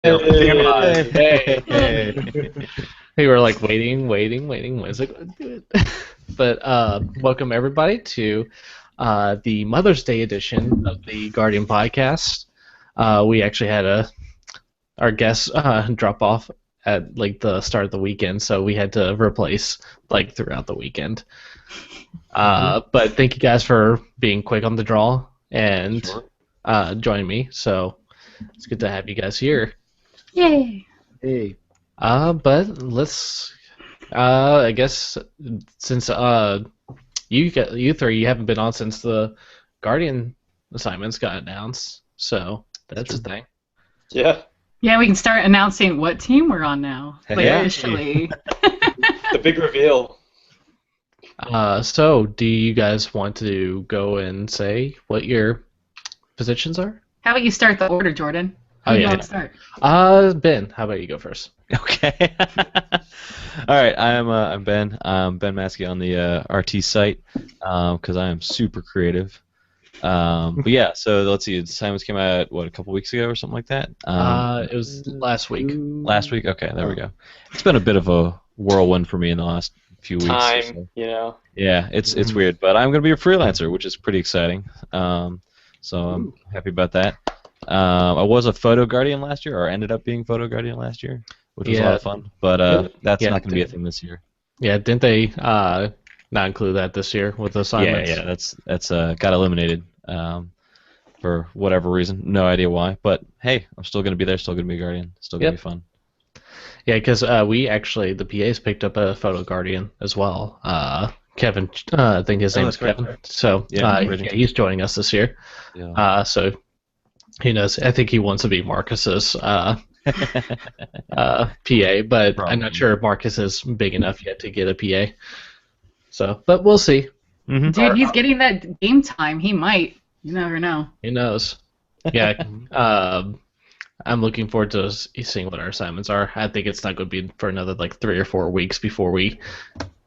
Hey. We were like waiting. When's it going to do it? But welcome everybody to the Mother's Day edition of the Guardian podcast. We actually had our guest drop off at like the start of the weekend, so we had to replace like throughout the weekend. But thank you guys for being quick on the draw and joining me. So it's good to have you guys here. Yay! Hey. But let's. I guess since you three, you haven't been on since the Guardian assignments got announced, so that's a thing. Yeah, Yeah, we can start announcing what team we're on now. Like Yeah. officially. the big reveal. So do you guys want to go and say what your positions are? How about you start the order, Jordan? Oh, Who do you yeah. want to start? Ben, how about you go first? Okay. All right. I'm Ben. I'm Ben Maskey on the RT site because I am super creative. But yeah, so let's see. The assignments came out a couple weeks ago or something like that. It was last week. Last week. Okay, there we go. It's been a bit of a whirlwind for me in the last few weeks. or so. You know. Yeah, it's weird, but I'm gonna be a freelancer, which is pretty exciting. So I'm happy about that. I was a photo guardian last year, or ended up being photo guardian last year, which was a lot of fun. But that's not going to be a thing this year. Yeah, didn't they not include that this year with the assignments? Yeah, that's got eliminated for whatever reason. No idea why. But hey, I'm still going to be there. Still going to be a guardian. Still going to be fun. Yeah, because we actually, the PAs picked up a photo guardian as well. Kevin, I think his name is that's Kevin. So Yeah, he's joining us this year. Yeah. So he knows. I think he wants to be Marcus's PA, but Probably. I'm not sure if Marcus is big enough yet to get a PA. So, but we'll see. Mm-hmm. Dude, he's getting that game time. He might. You never know. Who knows? Yeah. I'm looking forward to seeing what our assignments are. I think it's not going to be for another like 3 or 4 weeks before we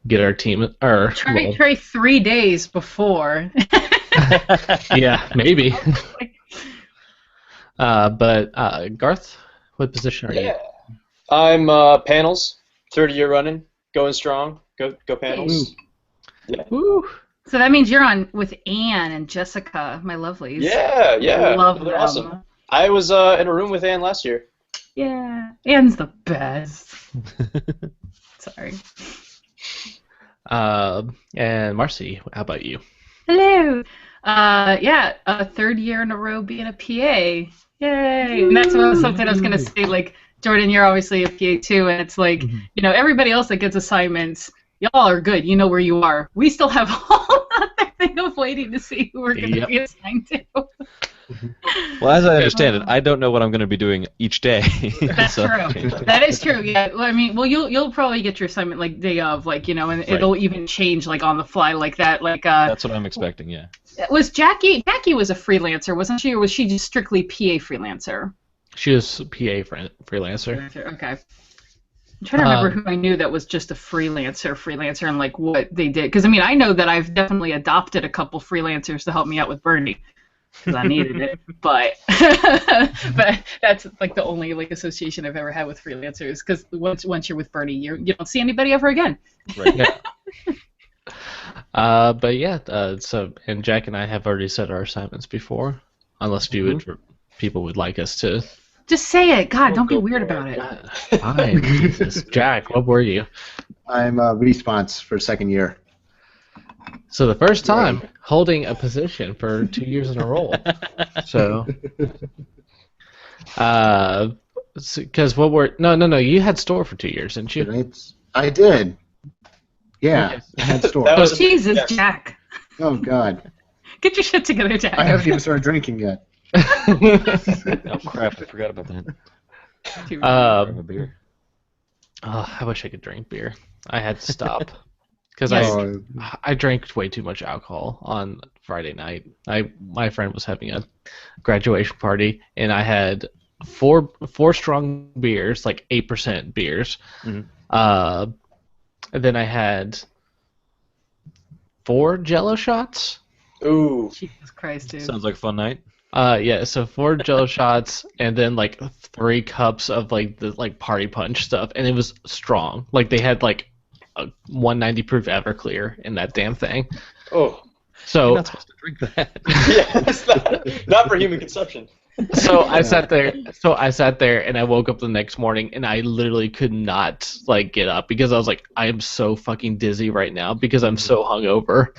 get our team. Try 3 days before. Yeah, maybe. But Garth, what position are you? I'm panels, 30-year running, going strong. Go panels. Yeah. Woo. So that means you're on with Anne and Jessica, my lovelies. Yeah. Love They're them. awesome. I was in a room with Ann last year. Yeah. Anne's the best. Sorry. And Marcy, how about you? Hello. Yeah, a 3rd year in a row being a PA. Yay! And that's something I was gonna say. Like, Jordan, you're obviously a PA too, and it's like, everybody else that gets assignments, y'all are good. You know where you are. We still have a whole other thing of waiting to see who we're gonna be assigned to. Well, as I understand it, I don't know what I'm going to be doing each day. That's So- true. That is true. Yeah. Well, I mean, you'll probably get your assignment like day of, like, and it'll even change like on the fly like that. Like That's what I'm expecting. Yeah. was Jackie was a freelancer, wasn't she, or was she just strictly PA freelancer? She was a PA freelancer. Okay. I'm trying to remember who I knew that was just a freelancer, and like what they did. Because I mean, I know that I've definitely adopted a couple freelancers to help me out with Bernie. Because I needed it, but that's like the only like association I've ever had with freelancers. Because once you're with Bernie, you don't see anybody ever again. Right. Yeah. But yeah, so and Jack and I have already set our assignments before, unless people would like us to. Just say it. God, don't be weird about it. Fine, Jesus. Jack, what were you? I'm a response for 2nd year. So the first time holding a position for 2 years in a row. So, because no, you had store for 2 years, didn't you? I did. Yeah, I had store. That was- Jesus, Jack. Oh, God. Get your shit together, Jack. I haven't even started drinking yet. Oh crap! I forgot about that. Grab a beer. Oh, I wish I could drink beer. I had to stop because Oh, I drank way too much alcohol on Friday night. My friend was having a graduation party, and I had four strong beers, like 8% beers. Mhm. And then I had 4 Jello shots. Ooh. Jesus Christ, dude. Sounds like a fun night. Yeah, so 4 Jello shots and then like 3 cups of like the like party punch stuff, and it was strong. Like they had like a 190 proof Everclear in that damn thing. Oh. You're So not supposed to drink that. Yeah, it's not for human consumption. so I sat there. So I sat there, and I woke up the next morning, and I literally could not like get up because I was like, I am so fucking dizzy right now because I'm so hungover.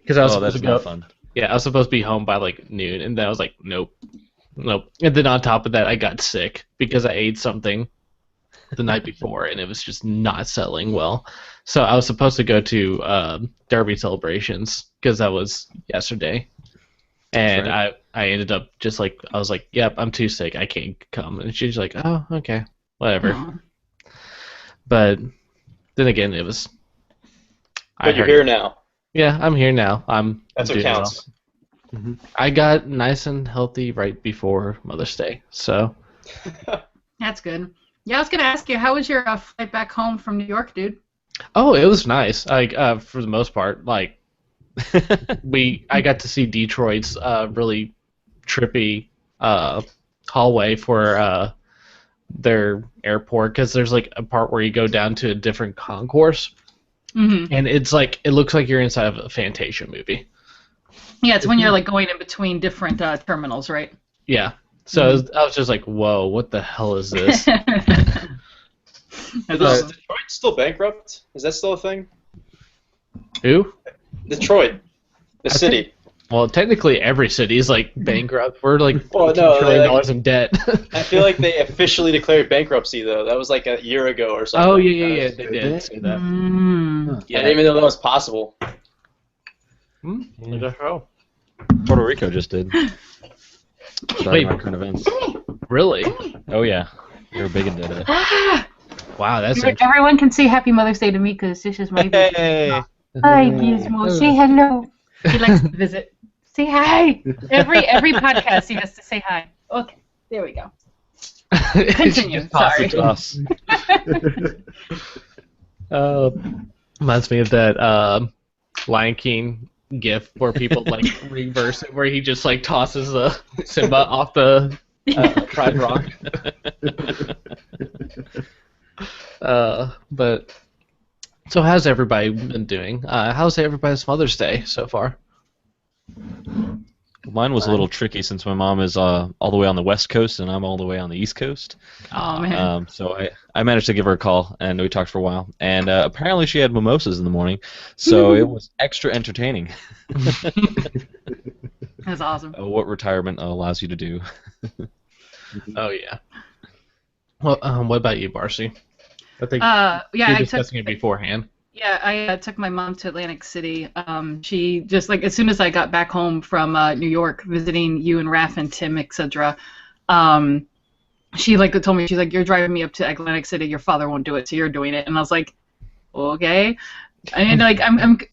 Because I was Oh, supposed that's to go. not fun. Yeah, I was supposed to be home by like noon, and then I was like, nope. And then on top of that, I got sick because I ate something the night before, and it was just not settling well. So I was supposed to go to Derby celebrations because that was yesterday, and That's I ended up just like I was like, yep, I'm too sick, I can't come, and she's like, oh, okay, whatever. Aw. But then again, it was. But you're here now. Yeah, I'm here now. That's what doing well. counts. I got nice and healthy right before Mother's Day, so. That's good. Yeah, I was gonna ask you, how was your flight back home from New York, dude? Oh, it was nice. Like for the most part, like I got to see Detroit's really trippy hallway for their airport because there's like a part where you go down to a different concourse, and it's like it looks like you're inside of a Fantasia movie. Yeah, it's when you're like going in between different terminals, right? Yeah. So I was just like, whoa, what the hell is this? That's Is awesome. Detroit still bankrupt? Is that still a thing? Who? Detroit, the city. Well, technically every city is like bankrupt. We're like Well, $2 no, trillion like- in debt. I feel like they officially declared bankruptcy though. That was like a year ago or something. Oh yeah, they did say that. Mm. I didn't even know that was possible. I guess so. Puerto Rico just did. Sorry, Wait. my current events. Really? Oh yeah, you're big into that. Ah, Wow, that's interesting. everyone can say Happy Mother's Day to me because this is my baby. Hey. Hi, Gizmo. Say hello. He likes to visit. Say hi. Every podcast he has to say hi. Okay, there we go. Continue. Just toss Sorry. it to us. Reminds me of that Lion King gif where people like reverse it, where he just like tosses the Simba off the Pride Rock. But so how's everybody been doing? How's everybody's Mother's Day so far? Mine was a little tricky since my mom is all the way on the West Coast and I'm all the way on the East Coast. Oh man. So I managed to give her a call and we talked for a while. And apparently she had mimosas in the morning, so it was extra entertaining. That's awesome. What retirement allows you to do. Oh yeah. Well, what about you, Barcy? I think Yeah, you were I took. discussing it beforehand. Yeah, I took my mom to Atlantic City. She just like as soon as I got back home from New York, visiting you and Raph and Tim, etc. She like told me, she's like, you're driving me up to Atlantic City. Your father won't do it, so you're doing it. And I was like, okay. And like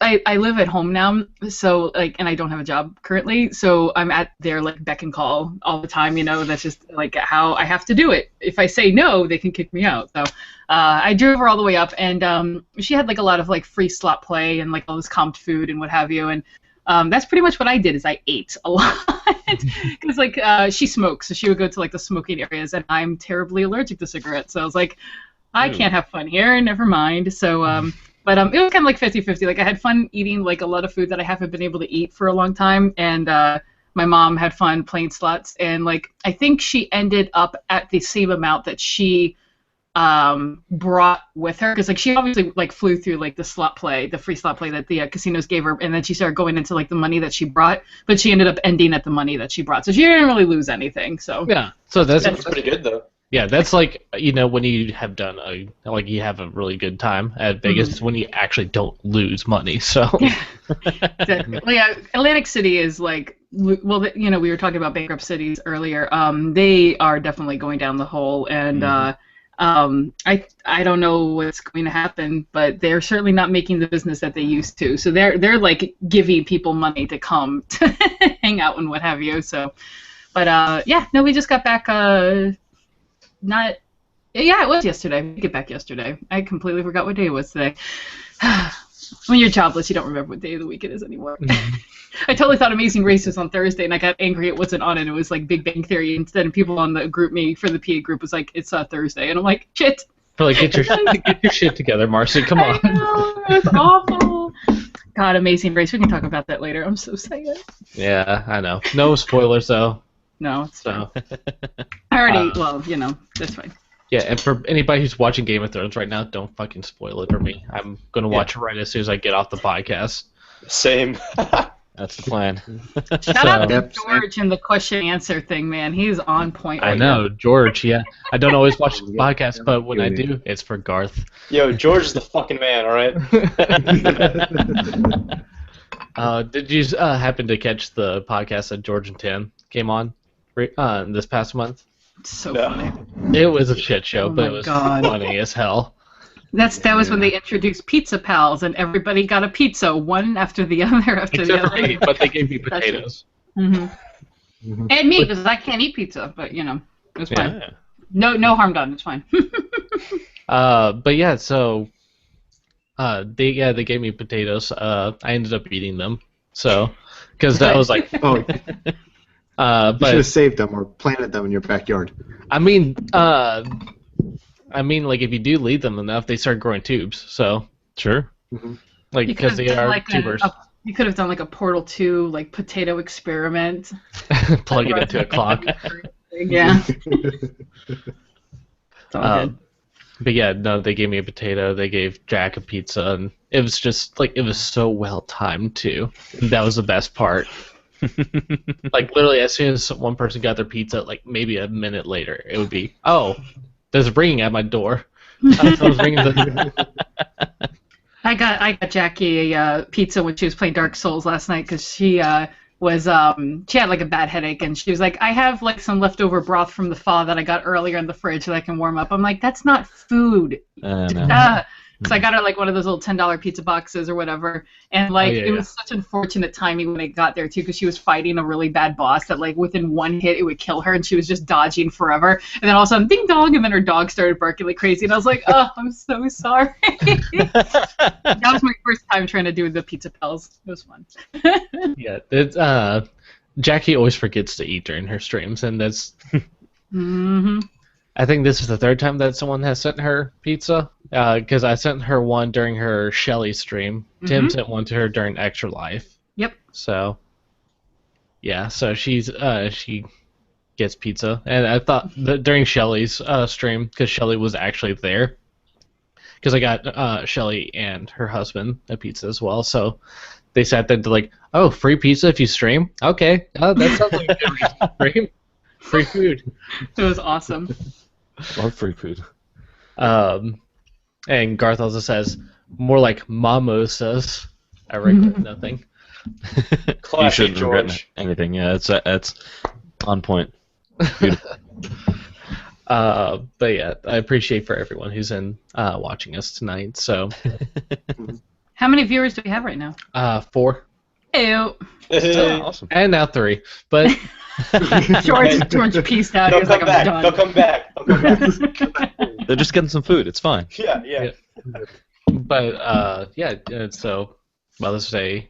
I live at home now, so like, and I don't have a job currently, so I'm at their like beck and call all the time. You know, that's just like how I have to do it. If I say no, they can kick me out. So I drove her all the way up, and she had like a lot of like free slot play and like all this comped food and what have you. And that's pretty much what I did. Is I ate a lot because like she smokes, so she would go to like the smoking areas, and I'm terribly allergic to cigarettes. So I was like, I can't have fun here. Never mind. So. But it was kind of like 50-50. Like I had fun eating like a lot of food that I haven't been able to eat for a long time, and my mom had fun playing slots. And like I think she ended up at the same amount that she brought with her, because like she obviously like flew through like the slot play, the free slot play that the casinos gave her, and then she started going into like the money that she brought, but she ended up ending at the money that she brought, so she didn't really lose anything. So Yeah. So that's That's pretty good though. yeah, that's like when you have done you have a really good time at Vegas is when you actually don't lose money. So Exactly. Well, yeah, Atlantic City is like, well, we were talking about bankrupt cities earlier. They are definitely going down the hole, and I don't know what's going to happen, but they're certainly not making the business that they used to. So they're like giving people money to come to hang out and what have you. So, but we just got back. It was yesterday. We get back yesterday. I completely forgot what day it was today. When you're jobless, you don't remember what day of the week it is anymore. I totally thought Amazing Race was on Thursday, and I got angry it wasn't on, and it was like Big Bang Theory instead. And people on the group me for the PA group was like, it's Thursday, and I'm like, shit. For like, get your shit together, Marcy. Come on. I know, it's awful. God, Amazing Race. We can talk about that later. I'm so sad. Yeah, I know. No spoilers though. No, it's fine. So I already. Well, that's fine. yeah, and for anybody who's watching Game of Thrones right now, don't fucking spoil it for me. I'm gonna watch it right as soon as I get off the podcast. Same. That's the plan. Shout out to Yep. George and the question answer thing, man. He's on point. I right know, George. Yeah, I don't always watch the podcast, but when I do, it's for Garth. Yo, George is the fucking man, all right? Did you happen to catch the podcast that George and Tim came on this past month? So No. funny. It was a shit show, Oh but my it was God. funny as hell. That was when they introduced Pizza Pals, and everybody got a pizza, one after the other after the Except for other. me, but they gave me That's potatoes. hmm Mhm. And me, because I can't eat pizza, but it's fine. Yeah. No harm done. It's fine. But yeah, so they gave me potatoes. I ended up eating them, so because that was like, Oh, you should have but saved them or planted them in your backyard. I mean, like if you do leave them enough, they start growing tubes. So Sure. like You because could've they done are like tubers, you could have done like a Portal 2 like potato experiment. plug it into a clock. Yeah. It's all good. But yeah, no, they gave me a potato. They gave Jack a pizza, and it was just like it was so well timed too. That was the best part. Like literally, as soon as one person got their pizza, like maybe a minute later, it would be, oh, there's ringing at my door. Someone's ringing the. I got Jackie a pizza when she was playing Dark Souls last night because she she had like a bad headache and she was like, I have like some leftover broth from the thaw that I got earlier in the fridge that I can warm up. I'm like, that's not food. No. So I got her like one of those little $10 pizza boxes or whatever, and like yeah, it was such unfortunate timing when it got there too, because she was fighting a really bad boss that like within one hit it would kill her, and she was just dodging forever. And then all of a sudden, ding dong, and then her dog started barking like crazy, and I was like, oh, I'm so sorry. That was my first time trying to do the pizza pals. It was fun. Yeah, it's Jackie always forgets to eat during her streams, and that's. Mm-hmm. I think this is the third time that someone has sent her pizza. Because I sent her one during her Shelly stream. Tim sent one to her during Extra Life. Yep. So, yeah, so she gets pizza, and I thought that during Shelly's stream, because Shelly was actually there, because I got Shelly and her husband a pizza as well. So they sat there to like, oh, free pizza if you stream. Okay, that sounds like a good reason to stream. Free food. It was awesome. Love free food. And Garth also says, more like mimosas. I regret nothing. You Classic shouldn't regret George. anything. Yeah, it's on point. Beautiful. But yeah, I appreciate for everyone who's in watching us tonight. So, How many viewers do we have right now? 4. Ew. Oh, awesome. And now 3. But George pieced out. He They'll was come like, back. I'm They'll done. come back. They'll come back. They're just getting some food. It's fine. Yeah. yeah, so Mother's Day.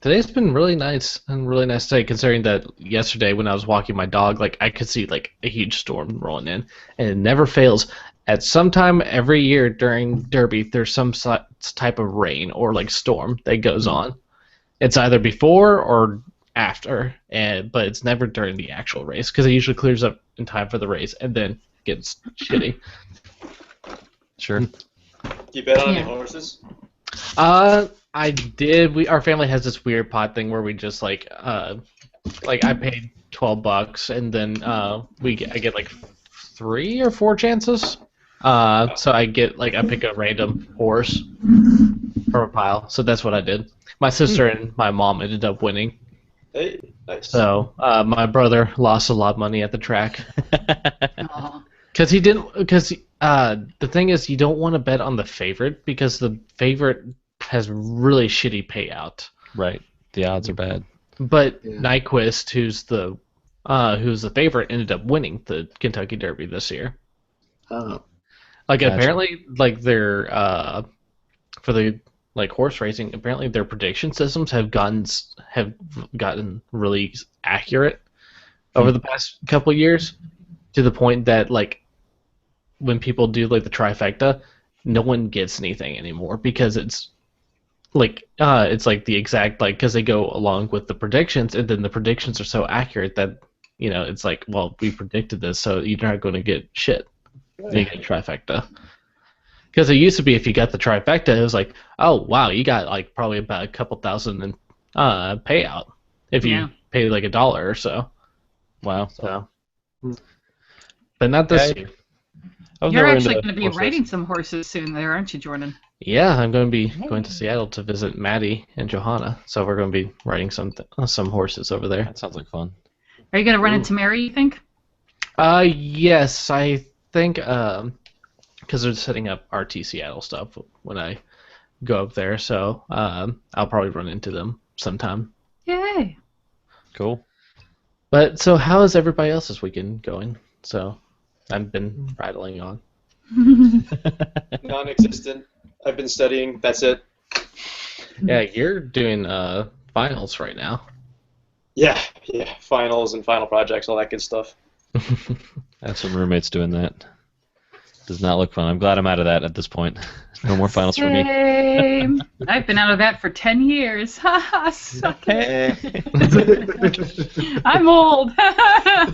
Today's been really nice and really nice day, considering that yesterday when I was walking my dog, like I could see like a huge storm rolling in, and it never fails. At some time every year during Derby, there's some type of rain or like storm that goes on. It's either before or after, but it's never during the actual race because it usually clears up in time for the race and then gets shitty. Sure. You bet on any Yeah. horses? I did. Our family has this weird pot thing where we just like I paid $12 and then I get like 3 or 4 chances. So I pick a random horse from a pile. So that's what I did. My sister and my mom ended up winning. Hey, nice. So my brother lost a lot of money at the track Aw. because the thing is you don't want to bet on the favorite because the favorite has really shitty payout. Right. The odds are bad. But Yeah. Nyquist, who's the favorite, ended up winning the Kentucky Derby this year. Oh. Like Gotcha. apparently, like they're for the like horse racing, apparently their prediction systems have gotten really accurate over the past couple years, to the point that like when people do like the trifecta, no one gets anything anymore because it's like the exact, like, because they go along with the predictions, and then the predictions are so accurate that it's like, well, we predicted this, so you're not going to get shit. You get a trifecta. Because it used to be if you got the trifecta, it was like, oh wow, you got like probably about a couple thousand in payout if you pay like $1 or so. Wow. So, but not this year. You're actually going to be riding some horses soon, there, aren't you, Jordan? Yeah, I'm going to be going to Seattle to visit Maddie and Johanna, so we're going to be riding some horses over there. That sounds like fun. Are you going to run into Mary, you think? Yes, I think, because they're setting up RT Seattle stuff when I go up there, so I'll probably run into them sometime. Yay! Cool. But so how is everybody else's weekend going? So I've been rattling on. Non-existent. I've been studying. That's it. Yeah, you're doing finals right now. Yeah. Finals and final projects, all that good stuff. I have some roommates doing that. Does not look fun. I'm glad I'm out of that at this point. No more finals for me. Same. I've been out of that for 10 years. Haha, suck it. I'm old. Yeah,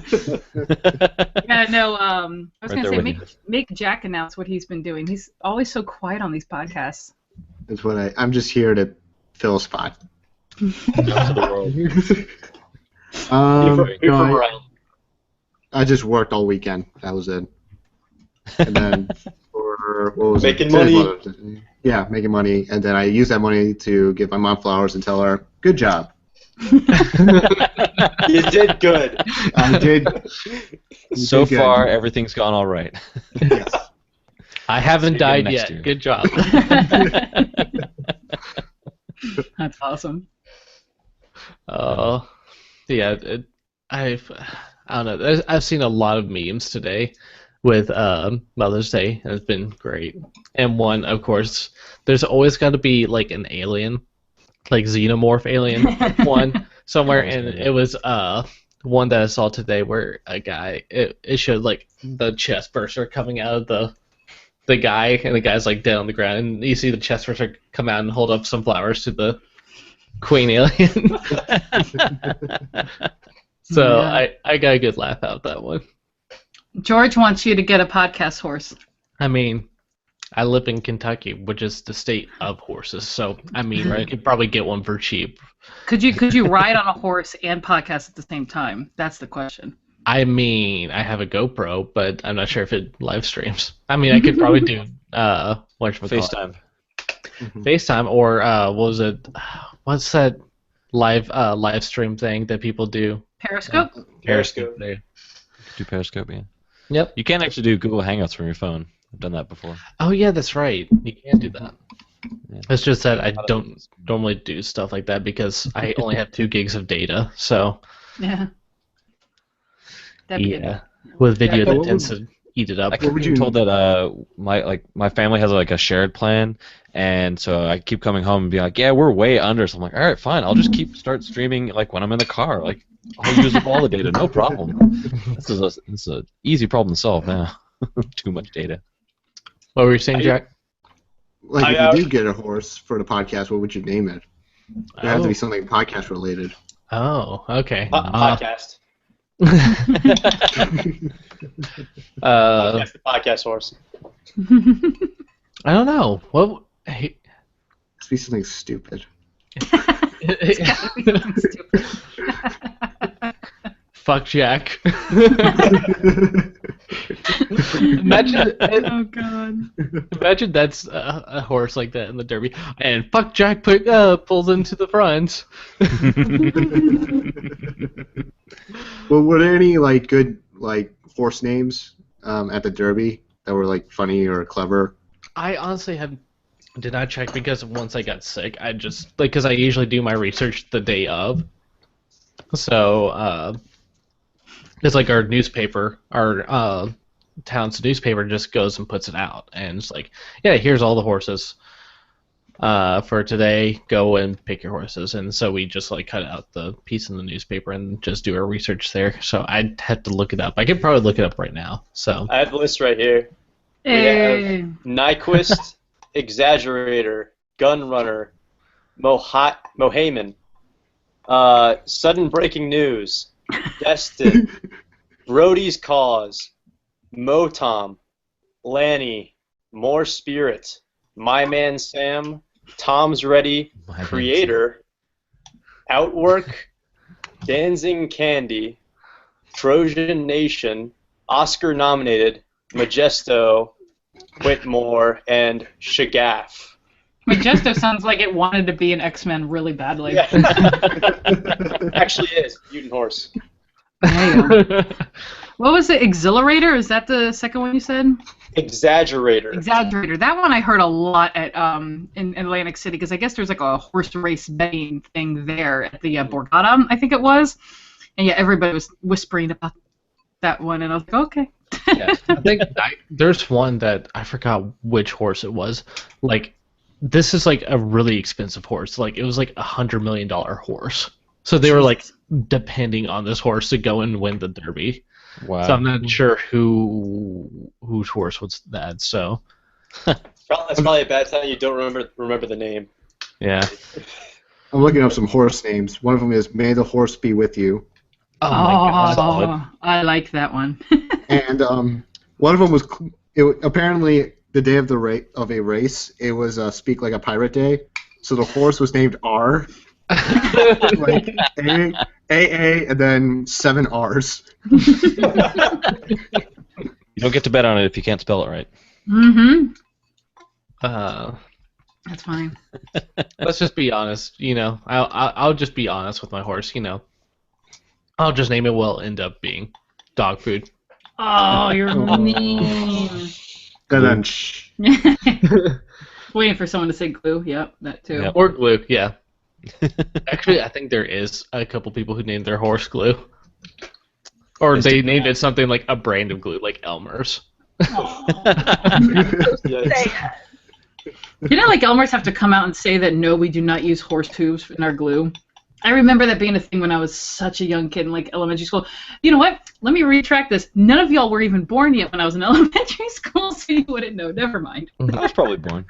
no, I was Right going to there say, with make Jack announce what he's been doing. He's always so quiet on these podcasts. That's what I'm just here to fill a spot. You're from around. I just worked all weekend. That was it. And then for what was Making it? money. Yeah, making money, and then I used that money to give my mom flowers and tell her, "Good job." You did good. I did. So did good. far, everything's gone all right. Yes. I haven't See you died next yet. year. Good job. That's awesome. Yeah. I don't know. I've seen a lot of memes today with Mother's Day, and it's been great. And one, of course, there's always got to be like an alien, like xenomorph alien one somewhere, and it was one that I saw today where a guy, it showed like the chest burster coming out of the guy, and the guy's like dead on the ground, and you see the chest burster come out and hold up some flowers to the queen alien. So Yeah. I got a good laugh out of that one. George wants you to get a podcast horse. I mean, I live in Kentucky, which is the state of horses, so I mean, you could probably get one for cheap. Could you ride on a horse and podcast at the same time? That's the question. I mean, I have a GoPro, but I'm not sure if it live streams. I mean, I could probably do FaceTime. FaceTime, or what was it? What's that live stream thing that people do? Periscope? Periscope. There. Do Periscope, yeah. Yep. You can actually do Google Hangouts from your phone. I've done that before. Oh yeah, that's right. You can do that. Yeah. It's just that I don't normally do stuff like that because I only have 2 gigs of data. So Yeah. That'd be yeah, with video Yeah, that what tends would- to eat it up. I keep being told that my family has like a shared plan, and so I keep coming home and be like, yeah, we're way under. So I'm like, all right, fine, I'll just start streaming like when I'm in the car. Like I'll use up all the data, no problem. This is a easy problem to solve now. Too much data. What were you saying, Jack? Like, I- if you do get a horse for the podcast, what would you name it? It has to be something podcast related. Oh, okay. Podcast. Podcast, the podcast horse. I don't know. What? Hey, Must be something stupid. fuck Jack. Imagine, Oh god. imagine that's a horse like that in the Derby, and fuck Jack pulls into the front. Well, were there any like good like horse names at the Derby that were like funny or clever? I honestly did not check because once I got sick, I just because I usually do my research the day of. So it's like our newspaper, our town's newspaper just goes and puts it out, and it's like, yeah, here's all the horses for today. Go and pick your horses. And so we just like cut out the piece in the newspaper and just do our research there. So I'd have to look it up. I could probably look it up right now. So I have the list right here. Hey. We have Nyquist, Exaggerator, Gunrunner, Mohayman, Sudden Breaking News, Destin, Brody's Cause, Motom, Lanny, More Spirit, My Man Sam, Tom's Ready, My Man Creator, Outwork, Dancing Candy, Trojan Nation, Oscar nominated, Majesto, Whitmore, and Shagaf. Majesto sounds like it wanted to be an X-Men really badly. Yeah. Actually is. Mutant Horse. There you go. What was it? Exhilarator? Is that the second one you said? Exaggerator. Exaggerator. That one I heard a lot at in Atlantic City because I guess there's like a horse race betting thing there at the Borgata, I think it was. And yeah, everybody was whispering about that one, and I was like, okay. Yeah, I think there's one that I forgot which horse it was. Like, this is like a really expensive horse. Like, it was like $100 million horse. So they were like depending on this horse to go and win the Derby. Wow. So I'm not sure whose horse was that. So That's probably a bad sign you don't remember the name. yeah. I'm looking up some horse names. One of them is May the Horse Be With You. Oh my God. I like that one. And one of them was apparently the day of a race. It was Speak Like a Pirate Day, so the horse was named R, like A, and then 7 R's. You don't get to bet on it if you can't spell it right. Mm-hmm. That's fine. Let's just be honest. You know, I'll just be honest with my horse. You know, I'll just name it. Will end up being dog food. Oh, you're mean. And then Waiting for someone to say glue. Yep, that too. Yep. Or glue. Yeah. Actually, I think there is a couple people who named their horse glue. Or they named it something like a brand of glue, like Elmer's. Yes. You know, like Elmer's have to come out and say that no, we do not use horse hooves in our glue. I remember that being a thing when I was such a young kid in like elementary school. You know what? Let me retract this. None of y'all were even born yet when I was in elementary school, so you wouldn't know. Never mind. I was probably born.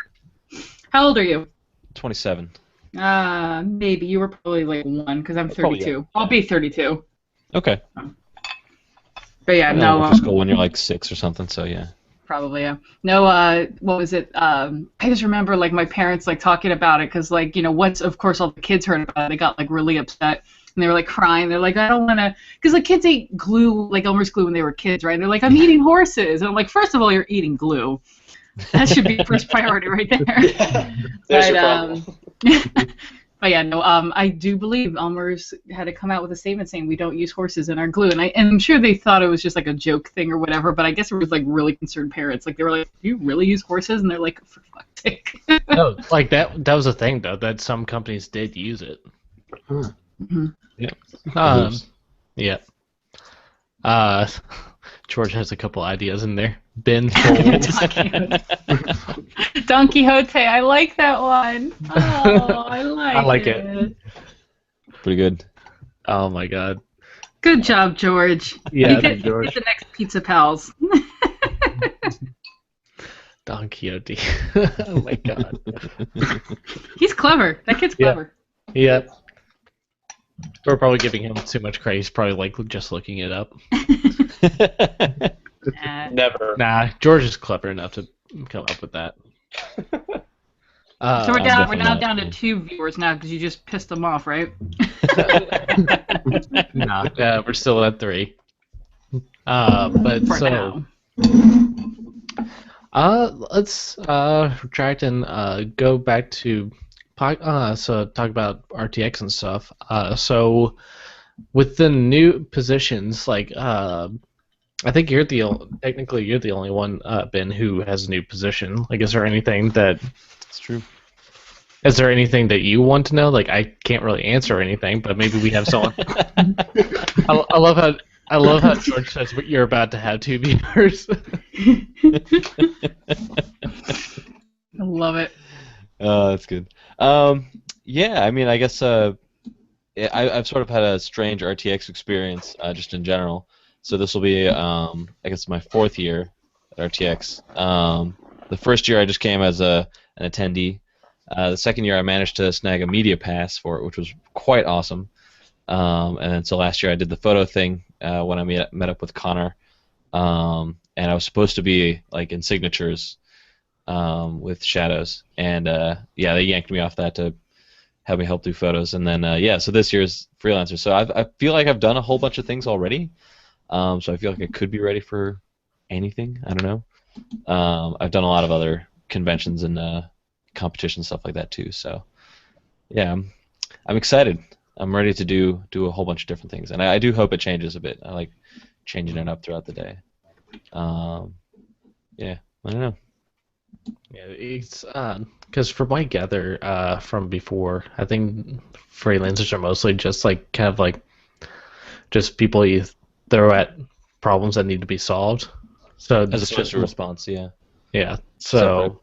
How old are you? 27. Maybe you were probably like 1 because I'm Probably, 32. yeah. I'll be 32. Okay. But yeah, I no. went to school when you're like 6 or something, so yeah. Probably, yeah. No, what was it? I just remember, like, my parents, like, talking about it, because, like, you know, once, of course, all the kids heard about it, they got, like, really upset, and they were, like, crying. They're like, I don't want to, because, like, kids ate glue, like, Elmer's glue when they were kids, right? And they're like, I'm eating horses. And I'm like, first of all, you're eating glue. That should be first priority right there. Yeah. There's your problem. But yeah, no, I do believe Elmer's had to come out with a statement saying we don't use horses in our glue, and I'm sure they thought it was just like a joke thing or whatever, but I guess it was like really concerned parents. Like they were like, "Do you really use horses?" And they're like, "For fuck's sake." No, like that was a thing though, that some companies did use it. Huh. Yeah. George has a couple ideas in there. Ben Folds. Don Quixote, I like that one. Oh, I like it. Pretty good. Oh my God. Good job, George. Yeah, you get George. the next Pizza Pals. Don Quixote. Oh my God. He's clever. That kid's Yeah. clever. Yeah. We're probably giving him too much credit. He's probably like just looking it up. Never. Nah, George is clever enough to come up with that. So we're definitely now not. down to 2 viewers now because you just pissed them off, right? Nah, we're still at 3. But For so now. let's retract and go back to so talk about RTX and stuff. So with the new positions, like I think technically you're the only one, Ben, who has a new position. Like, is there anything that? It's true. Is there anything that you want to know? Like, I can't really answer anything, but maybe we have someone. I love how George says you're about to have 2 viewers. I love it. that's good. Yeah, I mean, I guess I've sort of had a strange RTX experience just in general. So this will be, I guess, my 4th year at RTX. The first year I just came as an attendee. The second year I managed to snag a media pass for it, which was quite awesome. And then so last year I did the photo thing when I met up with Connor. And I was supposed to be like in signatures with Shadows, and yeah, they yanked me off that to have me help do photos, and then yeah, so this year's freelancer. So I feel like I've done a whole bunch of things already, so I feel like I could be ready for anything. I don't know. I've done a lot of other conventions and competition stuff like that too. So yeah, I'm excited. I'm ready to do a whole bunch of different things, and I do hope it changes a bit. I like changing it up throughout the day. Yeah, I don't know. Yeah, it's because from what I gather from before, I think freelancers are mostly just like kind of like just people you throw at problems that need to be solved. So As it's opposed just to a response, yeah. yeah. So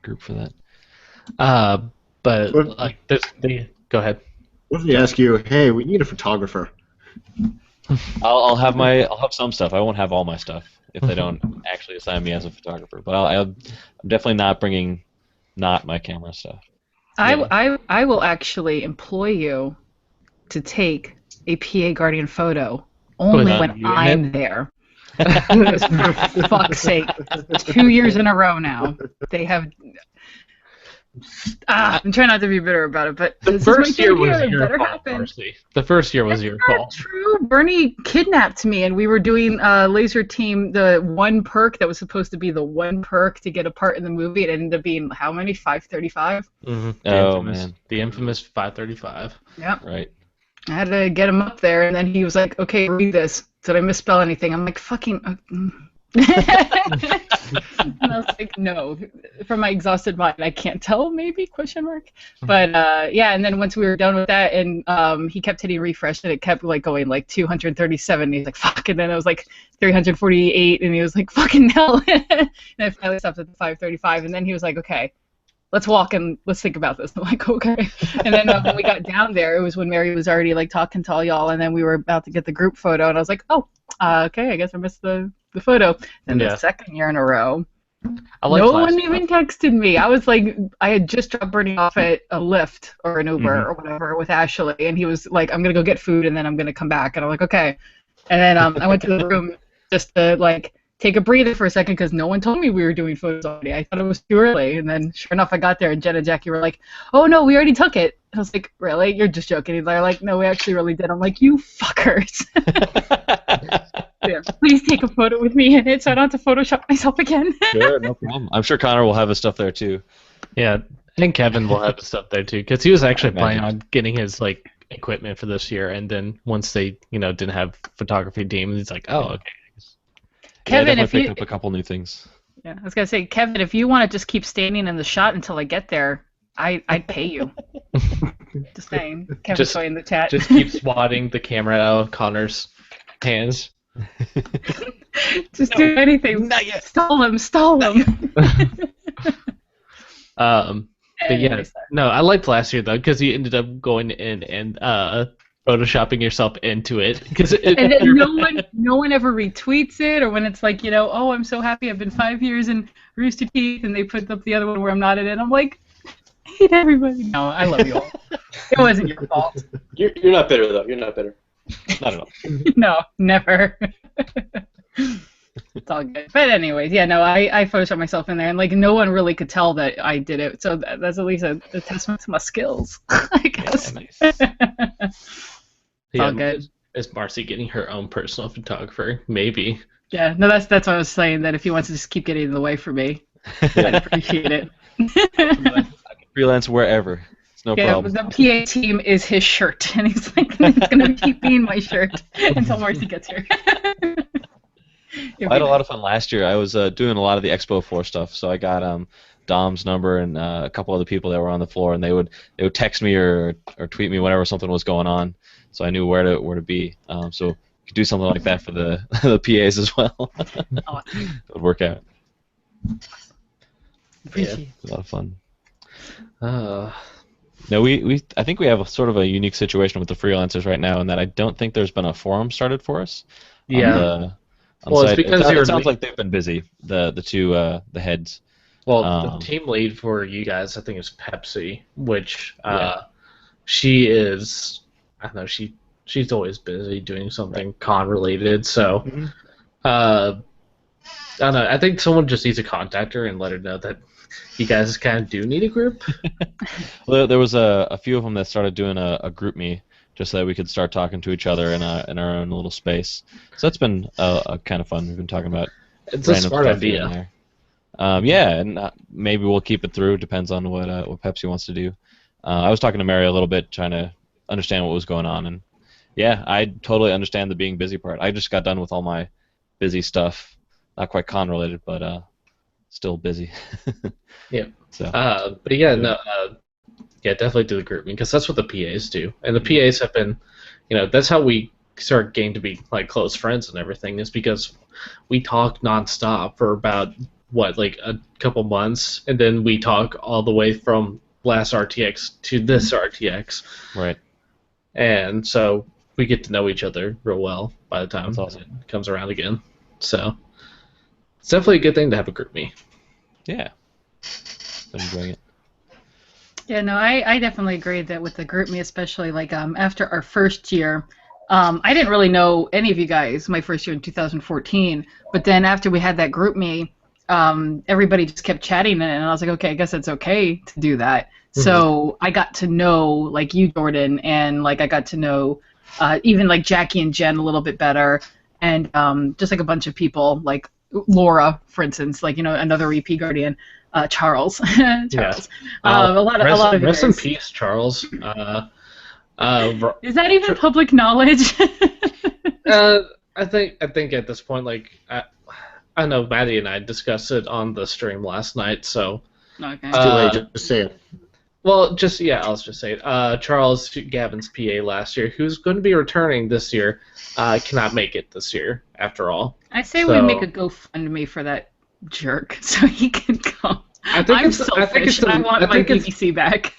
Group for that. but What- like go ahead. What if they ask you, hey, we need a photographer? I'll have some stuff. I won't have all my stuff if they don't actually assign me as a photographer. But I'm definitely not bringing not my camera stuff. I will actually employ you to take a PA Guardian photo only Without when you in I'm there. For fuck's sake. 2 years in a row now. They have... I'm trying not to be bitter about it, but The this first is my year third was year. It your better fault, happen. Marcy. The first year was your That's not fault. true. Bernie kidnapped me, and we were doing Laser Team, the one perk that was supposed to be the one perk to get a part in the movie. It ended up being how many? 535? Mm-hmm. Oh, man. The infamous 535. Yep. Right. I had to get him up there, and then he was like, okay, read this. Did I misspell anything? I'm like, fucking... And I was like, no. From my exhausted mind, I can't tell, maybe, question mark. But, yeah, and then once we were done with that, and he kept hitting refresh, and it kept, like, going, like, 237, and he's like, fuck, and then it was, like, 348, and he was like, fucking hell. And I finally stopped at the 535, and then he was like, okay, let's walk and let's think about this. I'm like, okay. And then when we got down there, it was when Mary was already, like, talking to all y'all, and then we were about to get the group photo, and I was like, oh, okay, I guess I missed the photo. And Yeah. the second year in a row, I like no Flash. one even texted me. I was like, I had just dropped Bernie off at a Lyft or an Uber or whatever with Ashley, and he was like, I'm going to go get food, and then I'm going to come back. And I'm like, okay. And then I went to the room just to, like, take a breather for a second because no one told me we were doing photos already. I thought it was too early. And then, sure enough, I got there, and Jen and Jackie were like, oh, no, we already took it. I was like, really? You're just joking. And they're like, no, we actually really did. I'm like, you fuckers. Yeah, please take a photo with me in it so I don't have to Photoshop myself again. Sure, no problem. I'm sure Connor will have his stuff there too. Yeah, I think Kevin will have his stuff there too, because he was actually I imagine. planning on getting his like equipment for this year, and then once they, didn't have photography team, he's like, oh, okay. Kevin, yeah, I if definitely you, picked up a couple new things. yeah, I was gonna say, Kevin, if you want to just keep standing in the shot until I get there, I'd pay you. Just saying, Kevin, Just- in the chat. Just keep swatting the camera out of Connor's hands. Just do anything. Not yet. Stall him. But yeah, Anyways, no, I liked last year though, because you ended up going in and photoshopping yourself into it, because and then no one ever retweets it, or when it's like, oh, I'm so happy I've been 5 years in Rooster Teeth, and they put up the other one where I'm not in it. I'm like, I hate everybody. No, I love you all. It wasn't your fault. You're not bitter though. You're not bitter. Not at all. No, never. It's all good. But anyways, yeah, no, I photoshopped myself in there, and like no one really could tell that I did it. So that's at least a testament to my skills, I guess. Yeah, It's all good. Is Marcy getting her own personal photographer? Maybe. Yeah, no, that's what I was saying. That if he wants to just keep getting in the way for me, I'd appreciate it. I can freelance wherever. It's no Yeah, problem. the PA team is his shirt, and he's like, it's gonna keep being my shirt until Marcy gets here. I had a lot of fun last year. I was doing a lot of the Expo 4 stuff, so I got Dom's number and a couple other people that were on the floor, and they would text me or tweet me whenever something was going on, so I knew where to be. So you could do something like that for the the PAs as well. Awesome. It would work out. Appreciate It was a lot of fun. Uh, No, I think we have sort of a unique situation with the freelancers right now in that I don't think there's been a forum started for us yeah. on Well, the it's site. because It you're sounds like they've been busy. The two the heads. Well, the team lead for you guys, I think, is Pepsi, which Yeah. she is. I don't know. She's always busy doing something con related. So, Mhm. I don't know. I think someone just needs to contact her and let her know that you guys kind of do need a group. Well, there was a few of them that started doing a group me just so that we could start talking to each other in our own little space. So that's been kind of fun. We've been talking about It's a random smart stuff here and idea. there. Yeah, and maybe we'll keep it through. Depends on what Pepsi wants to do. I was talking to Mary a little bit, trying to understand what was going on, and yeah, I totally understand the being busy part. I just got done with all my busy stuff, not quite con related, but still busy. Yeah. So But yeah, no. Yeah, definitely do the grouping because that's what the PAs do, and the PAs have been, that's how we start getting to be like close friends and everything is because we talk nonstop for about like a couple months, and then we talk all the way from last RTX to this RTX, right. and so we get to know each other real well by the time That's awesome. it comes around again. So it's definitely a good thing to have a group me. Yeah. I'm enjoying it. Yeah, no, I definitely agree that with the group me, especially like after our first year, I didn't really know any of you guys my first year in 2014, but then after we had that group me, everybody just kept chatting and I was like, okay, I guess it's okay to do that. Mhm. So I got to know like you, Jordan, and like I got to know even like Jackie and Jen a little bit better, and just like a bunch of people like Laura, for instance, like another EP Guardian. Charles. Charles. Yeah. A lot of rest in guys. peace, Charles. Is that even public knowledge? I think at this point, like I know Maddie and I discussed it on the stream last night. So, Okay. It's too late. Just say it. well, I'll just say it. Charles, Gavin's PA last year, who's going to be returning this year, cannot make it this year. After all, I say we make a GoFundMe for that jerk so he can come. I think I'm it's- selfish. I think it's the- I want I my think it's- BBC back.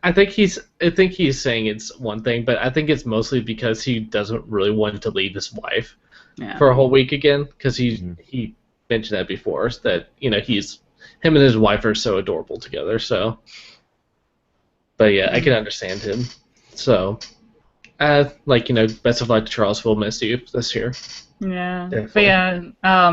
I think he's saying it's one thing, but I think it's mostly because he doesn't really want to leave his wife Yeah. for a whole week again, because Mhm. he mentioned that before, that him and his wife are so adorable together. So, but yeah, I can understand him. So, best of luck to Charles. We'll miss you this year. Yeah, Definitely. but yeah,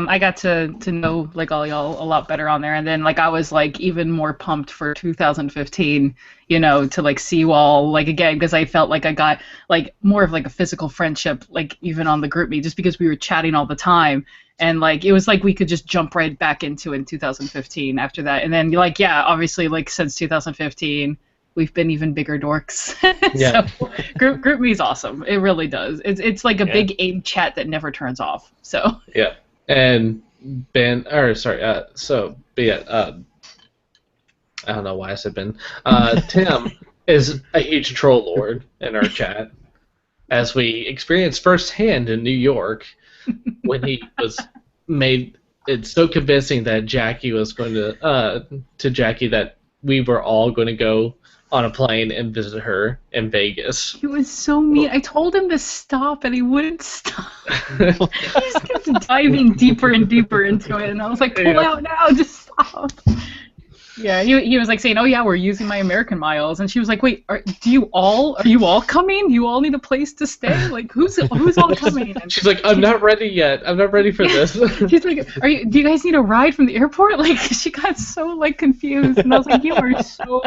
I got to know like all y'all a lot better on there, and then like I was like even more pumped for 2015, to like see you all like again because I felt like I got like more of like a physical friendship like even on the group me just because we were chatting all the time, and like it was like we could just jump right back into it in 2015 after that, and then like yeah, obviously like since 2015. We've been even bigger dorks. Yeah. So group me is awesome. It really does. It's like a Yeah. big AIM chat that never turns off. So Yeah, and Ben, or sorry, but yeah, I don't know why I said Ben. Tim is a huge troll lord in our chat, as we experienced firsthand in New York when he was made it so convincing that Jackie was going to Jackie that we were all going to go on a plane and visit her in Vegas. he was so mean. I told him to stop, and he wouldn't stop. He just kept diving deeper and deeper into it, and I was like, "Pull out now, just stop." Yeah, he was like saying, "Oh yeah, we're using my American miles," and she was like, "Wait, are you all coming? Do you all need a place to stay? Like, who's all coming?" And She's like, I'm not ready yet. I'm not ready for this. she's like, do you guys need a ride from the airport? Like, she got so like confused, and I was like, "You are so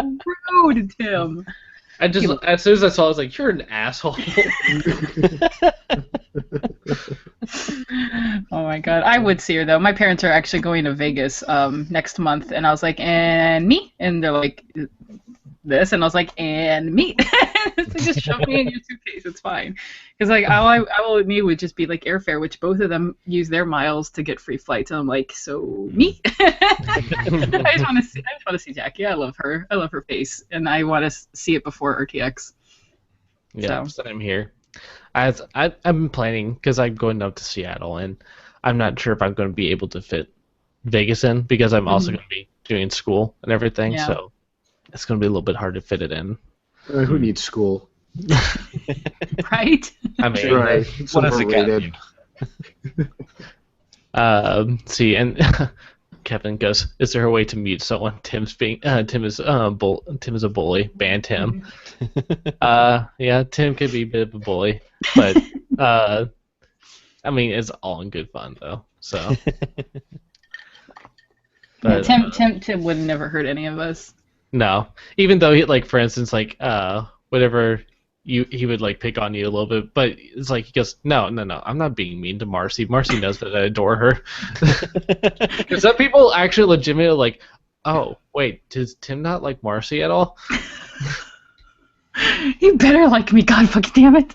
rude, Tim." I just, as soon as I saw it, I was like, you're an asshole. Oh my god, I would see her though. My parents are actually going to Vegas next month, and I was like, "And me?" And they're like, "This," and I was like, "And me." So just shove me in your suitcase. It's fine, because like all I will need would just be like airfare, which both of them use their miles to get free flights. And I'm like, so me? I just want to see Jackie. I love her. I love her face, and I want to see it before RTX. Yeah, So. same here. I've been planning, because I'm going up to Seattle, and I'm not sure if I'm going to be able to fit Vegas in, because I'm also going to be doing school and everything. Yeah. So it's gonna be a little bit hard to fit it in. Who needs school? Right? I mean, Right. It's What does it got overrated. you? see, and Kevin goes, "Is there a way to mute someone?" Tim is Tim is a bully. Ban Tim. Yeah, Tim could be a bit of a bully, but I mean, it's all in good fun though. So, Yeah, but Tim would never hurt any of us. no, even though he, like, for instance, like whatever he would like pick on you a little bit, but it's like he goes, no, I'm not being mean to Marcy. Marcy knows that I adore her. Because some people actually legitimately like, oh wait, does Tim not like Marcy at all? You better like me, God fucking damn it.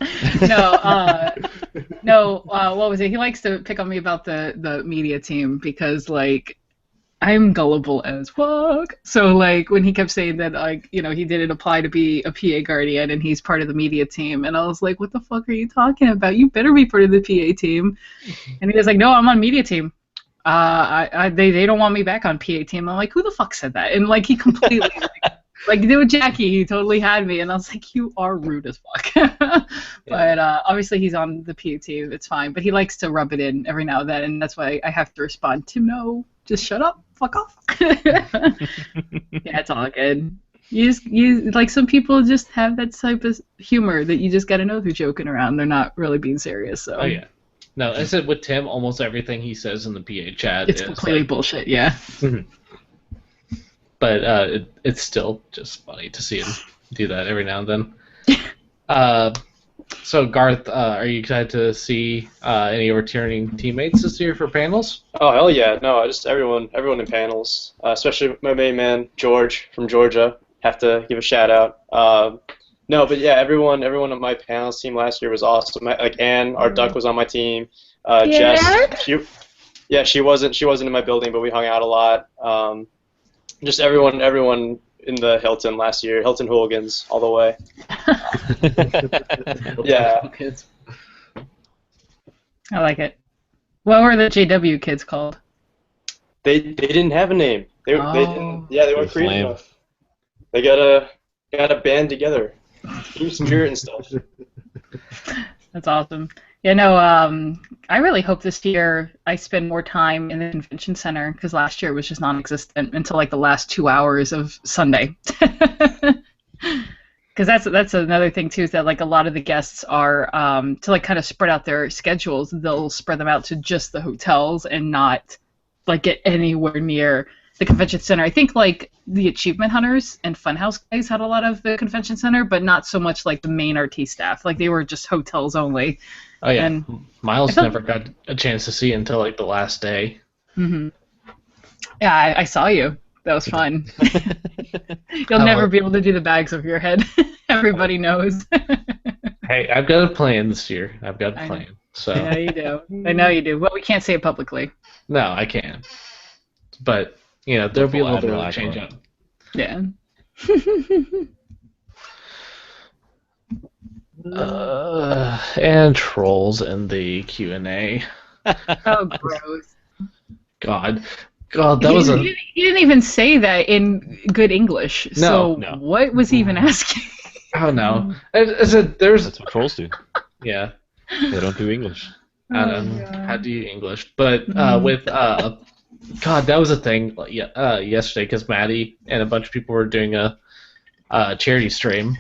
No, what was it? He likes to pick on me about the media team because, like, I'm gullible as fuck. So, like, when he kept saying that, like, you know, he didn't apply to be a PA guardian and he's part of the media team, and I was like, what the fuck are you talking about? You better be part of the PA team. And he was like, no, I'm on media team. They don't want me back on PA team. I'm like, who the fuck said that? And, like, he completely, like with Jackie, he totally had me, and I was like, you are rude as fuck. But obviously he's on the PA team, it's fine. But he likes to rub it in every now and then, and that's why I have to respond, Tim, no, just shut up, fuck off. Yeah, it's all good. You like, some people just have that type of humor that you just gotta know they're joking around. They're not really being serious. So. Oh yeah. No, I said with Tim, almost everything he says in the PA chat It's is completely like, bullshit, yeah. but it's still just funny to see him do that every now and then. So Garth, are you excited to see any of our returning teammates this year for panels? Oh hell yeah! No, just everyone in panels, especially my main man George from Georgia. Have to give a shout out. No, but yeah, everyone on my panels team last year was awesome. Like Anne, our duck, was on my team. Jess, she wasn't in my building, but we hung out a lot. Just everyone in the Hilton last year, Hilton hooligans all the way. Yeah. I like it. What were the JW kids called? They didn't have a name. They didn't. Yeah, they weren't They're creative lame. enough. They gotta band together, team spirit and stuff. That's awesome. Yeah, no, I really hope this year I spend more time in the convention center, because last year it was just non-existent until like the last 2 hours of Sunday. Because that's another thing too, is that like a lot of the guests are to like kind of spread out their schedules. They'll spread them out to just the hotels and not like get anywhere near the convention center. I think like the Achievement Hunters and Funhouse guys had a lot of the convention center, but not so much like the main RT staff. Like they were just hotels only. Oh yeah, And Miles never got a chance to see it until like the last day. yeah, I saw you. That was fun. You'll never be able to do the bags over your head. Everybody knows. Hey, I've got a plan this year. I've got I a know. plan. So I know you do. I know you do. Well, we can't say it publicly. no, I can't. But you know, there'll be a little bit of a change up. Yeah. And trolls in the Q&A. Oh, gross. God, that was He didn't even say that in good English. No, so no. what was he even asking? Oh no, there's That's what trolls do. yeah. They don't do English. I don't know how do you English, but with God, that was a thing yesterday because Maddie and a bunch of people were doing a charity stream,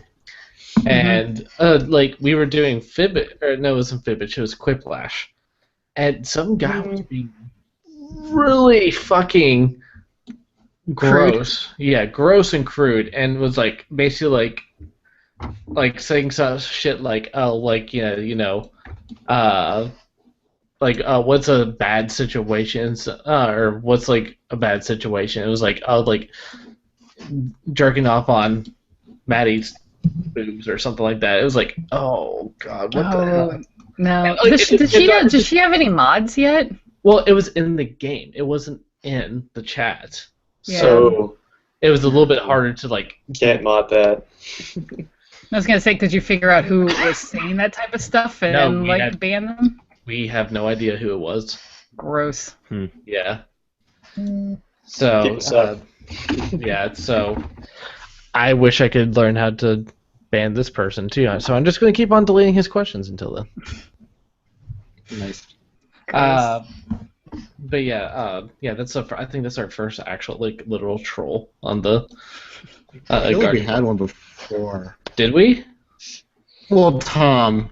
and like we were doing Fibbit, or no, it wasn't Fibbit, it was Quiplash, and some guy was being really fucking gross, gross and crude, and was like basically like saying some shit like, oh, like like what's a bad situation, or what's like a bad situation. It was like, oh, like jerking off on Maddie's boobs or something like that. It was like, oh god, what the hell? No. Like, Does she have any mods yet? Well, it was in the game. It wasn't in the chat. Yeah. So it was a little bit harder to like. Can't mod that. I was gonna say, could you figure out who was saying that type of stuff and No, like ban them? We have no idea who it was. Gross. Yeah. So People suck. yeah. So I wish I could learn how to ban this person too. So I'm just going to keep on deleting his questions until then. Nice. But yeah, I think that's our first actual like literal troll on the. I feel like we Guardian. had one before. Did we? Well, Tom,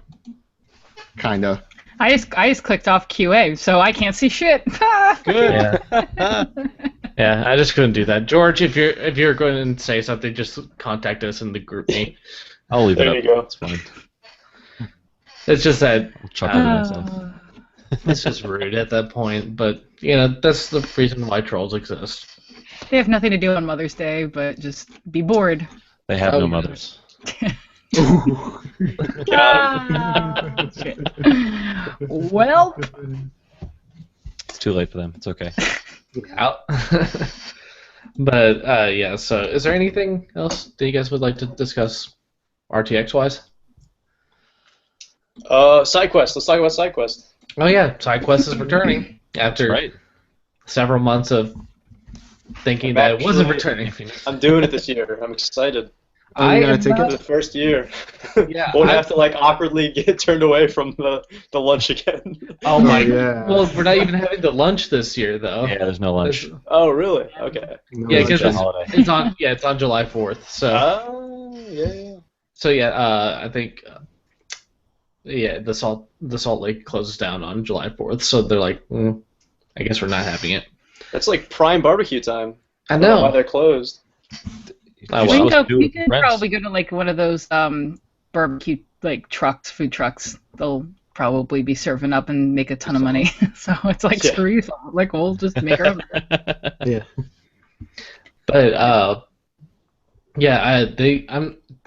kinda. I just clicked off QA, so I can't see shit. Good. Yeah. Yeah, I just couldn't do that. George, if you're going to say something, just contact us in the group me. I'll leave it There up. you go. It's fine. It's just that I'll chuckle to myself. it's just rude at that point. But that's the reason why trolls exist. They have nothing to do on Mother's Day, but just be bored. They have Oh, no yeah. mothers. Ooh. Shit. Well, It's too late for them. It's okay. Out. But yeah. So, is there anything else that you guys would like to discuss, RTX wise? SideQuest. Let's talk about SideQuest. Oh yeah, SideQuest is returning after Right. several months of thinking I'm that it wasn't actually- returning. I'm doing it this year. I'm excited. Oh, you gotta am take not- For the first year. Yeah, Won't I- have to like awkwardly get turned away from the lunch again. Oh my. yeah. Well, we're not even having the lunch this year though. Yeah, there's no lunch. Oh really? Okay. No, Yeah, like because that. holiday. it's on July 4th. So Yeah. so yeah, I think the Salt Lake closes down on July 4th. So they're like, I guess we're not having it. That's like prime barbecue time. I don't know why know. they're closed. Oh, You're well. supposed to do it we with can friends. probably go to like one of those barbecue like food trucks. They'll probably be serving up and make a ton of money. So it's like Yeah. screw you. Like we'll just make our own. Yeah. But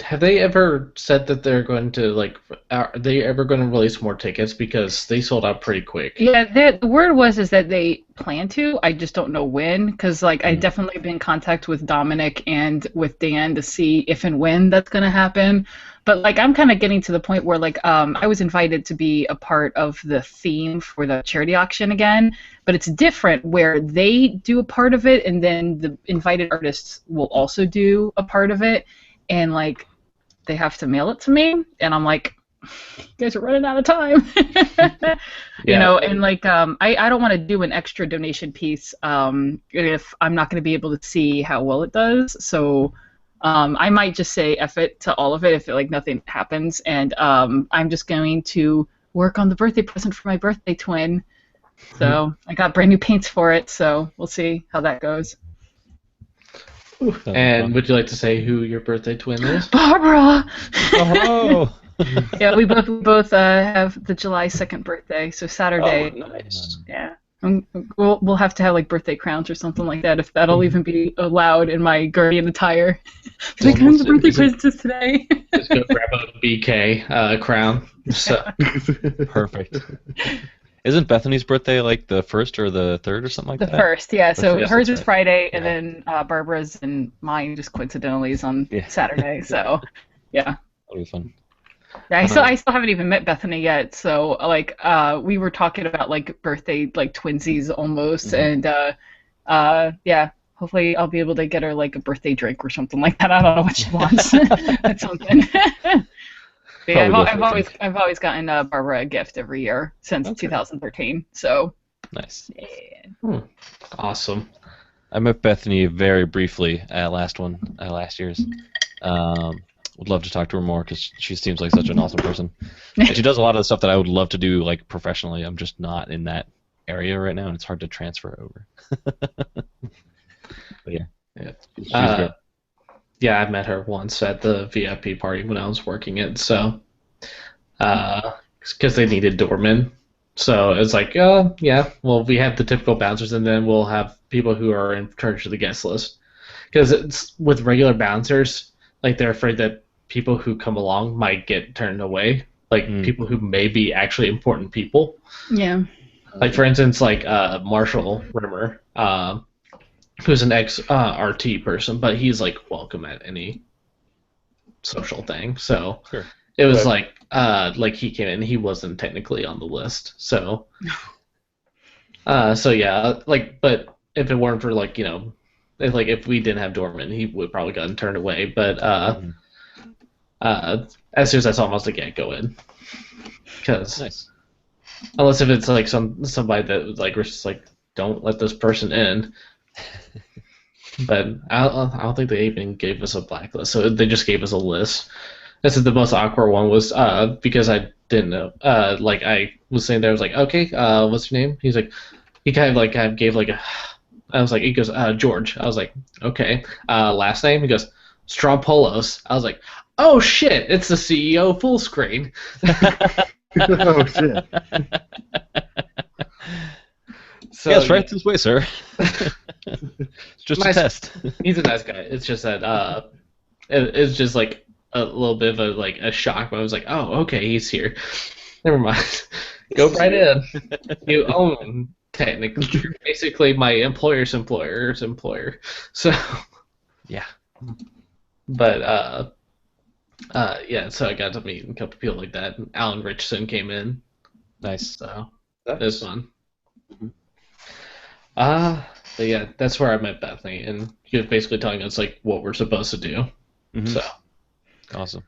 have they ever said that they're going to like are they ever going to release more tickets because they sold out pretty quick? Yeah, the word is that they plan to. I just don't know when, because like I definitely been in contact with Dominic and with Dan to see if and when that's gonna happen. But like I'm kind of getting to the point where like I was invited to be a part of the theme for the charity auction again, but it's different where they do a part of it and then the invited artists will also do a part of it, and like they have to mail it to me, and I'm like, you guys are running out of time. You know, and like I don't want to do an extra donation piece if I'm not going to be able to see how well it does. So I might just say F it to all of it if like nothing happens, and I'm just going to work on the birthday present for my birthday twin. So I got brand new paints for it, so we'll see how that goes. And would you like to say who your birthday twin is? Barbara. Oh, Yeah, we both have the July 2nd birthday, so Saturday. Oh, nice. Yeah. We'll have to have like birthday crowns or something like that if that'll even be allowed in my Guardian attire. Like, I'm the birthday princess today. Just go grab a BK crown. So perfect. Isn't Bethany's birthday like the 1st or the 3rd or something like The that? first, yeah. So Yes, hers that's is right. Friday, and then Barbara's and mine just coincidentally is on Yeah. Saturday. So, yeah. That'll be fun. Yeah, I still haven't even met Bethany yet. So like we were talking about like birthday like twinsies almost, and yeah. Hopefully, I'll be able to get her like a birthday drink or something like that. I don't know what she wants. That's something. But yeah, Probably I've always gotten Barbara a gift every year since 2013. So Nice. yeah. awesome. I met Bethany very briefly at last year's. Would love to talk to her more because she seems like such an awesome person. And she does a lot of the stuff that I would love to do like professionally. I'm just not in that area right now, and it's hard to transfer over. But yeah. Yeah. She's great. Yeah, I met her once at the VIP party when I was working it. So, because they needed doormen, so it's like, yeah, well, we have the typical bouncers, and then we'll have people who are in charge of the guest list. Because it's with regular bouncers, like they're afraid that people who come along might get turned away, like people who may be actually important people. Yeah. Like for instance, like Marshall Rimmer, who's an ex RT person, but he's like welcome at any social thing. So Sure. it was like he came in, he wasn't technically on the list. So so yeah, like, but if it weren't for like like if we didn't have doorman, he would probably gotten turned away. But as soon as I saw him, I was like, yeah, go in. Because Nice. unless if it's like somebody that was like, we're just like, don't let this person in. But I don't think they even gave us a blacklist, so they just gave us a list. This is the most awkward one was because I didn't know. Like I was sitting there, I was like, okay, what's your name? He's like, he kind of gave like a. I was like, he goes, George. I was like, okay. Last name? He goes, Strampolos. I was like, oh shit, it's the CEO full screen. Oh shit. So, yes, right this way, sir. It's just a test. He's a nice guy. It's just that it's just like a little bit of a shock. But I was like, oh, okay, he's here. Never mind. Go right in. You own technically. You're basically my employer's employer. So Yeah. But yeah. So I got to meet a couple people like that. And Alan Richardson came in. Nice. So Nice. it was fun. But yeah, that's where I met Bethany, and he was basically telling us like what we're supposed to do. Mhm. So Awesome.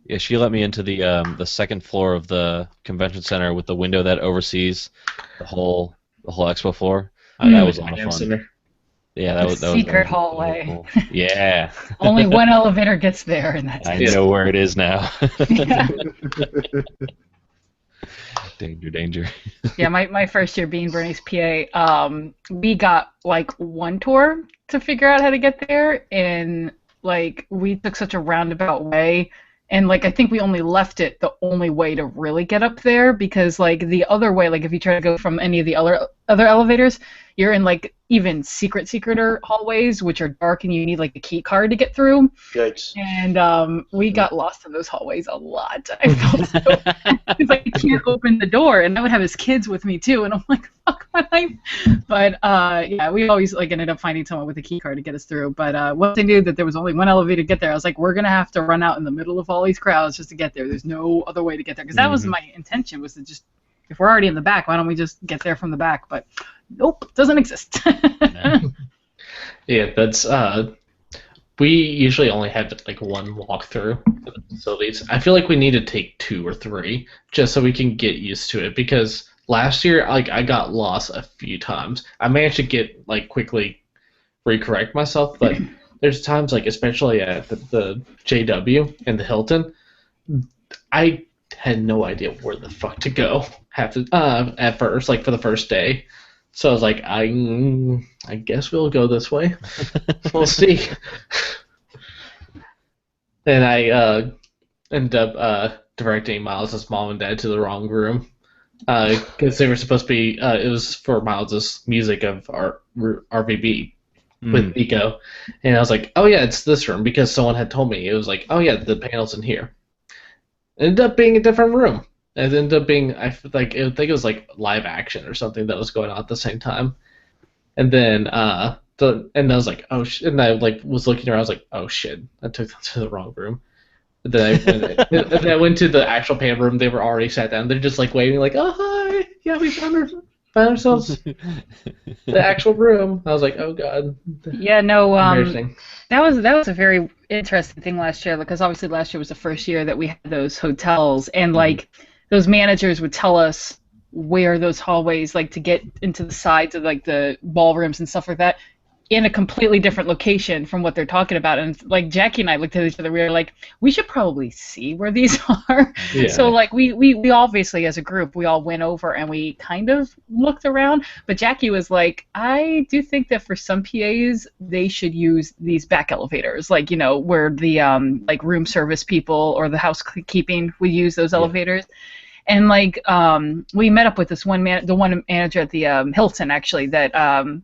Yeah, she let me into the second floor of the convention center with the window that oversees the whole expo floor. That was a lot of fun. Center. Yeah, that was Secret really hallway. cool. Yeah, Only one elevator gets there, and that's I it. know where it is now. Yeah. Danger. Yeah, my first year being Bernie's PA, we got like one tour to figure out how to get there, and like we took such a roundabout way, and like I think we only left it the only way to really get up there, because like the other way, like if you try to go from any of the other elevators, you're in like even secreter hallways which are dark and you need like a key card to get through. Yikes. And we got lost in those hallways a lot. I felt so bad because I can't open the door, and I would have his kids with me too, and I'm like, fuck my life. But yeah, we always like ended up finding someone with a key card to get us through. But once I knew that there was only one elevator to get there, I was like, we're gonna have to run out in the middle of all these crowds just to get there. There's no other way to get there, because that was my intention, was to just, if we're already in the back, why don't we just get there from the back? But nope, doesn't exist. Yeah, that's we usually only have like one walkthrough for the facilities. I feel like we need to take 2 or 3 just so we can get used to it, because last year like I got lost a few times. I managed to get like quickly recorrect myself, but there's times like especially at the JW and the Hilton, I had no idea where the fuck to go at first, like for the first day. So I was like, I guess we'll go this way. We'll see. And I ended up directing Miles' mom and dad to the wrong room, because they were supposed to be. It was for Miles' music of our RVB with Nico, and I was like, oh yeah, it's this room, because someone had told me. It was like, oh yeah, the panel's in here. It ended up being a different room. It ended up being, I think it was like live action or something that was going on at the same time. And then and I was like, oh shit, and I like was looking around, I was like, oh shit, I took them to the wrong room. And then I went to the actual pan room. They were already sat down. They're just like waving, like, oh hi, yeah, we found ourselves the actual room. I was like, oh god. Yeah, no, Embarrassing. that was a very interesting thing last year, because obviously last year was the first year that we had those hotels, and like those managers would tell us where those hallways, like to get into the sides of like the ballrooms and stuff like that, in a completely different location from what they're talking about. And like Jackie and I looked at each other, we were like, we should probably see where these are. Yeah. So like we obviously as a group, we all went over and we kind of looked around, but Jackie was like, I do think that for some PAs they should use these back elevators, like, you know, where the like room service people or the housekeeping would use those elevators. And like we met up with this one manager at the Hilton, actually, that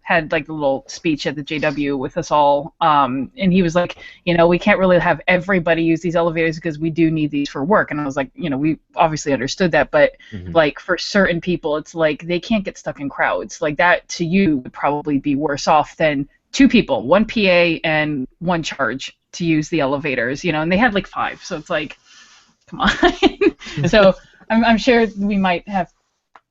had like the little speech at the JW with us all, and he was like, you know, we can't really have everybody use these elevators because we do need these for work. And I was like, you know, we obviously understood that, but like for certain people, it's like they can't get stuck in crowds. Like that to you would probably be worse off than 2 people, 1 PA and 1 charge to use the elevators, you know, and they had like 5, so it's like, come on. So I'm sure we might have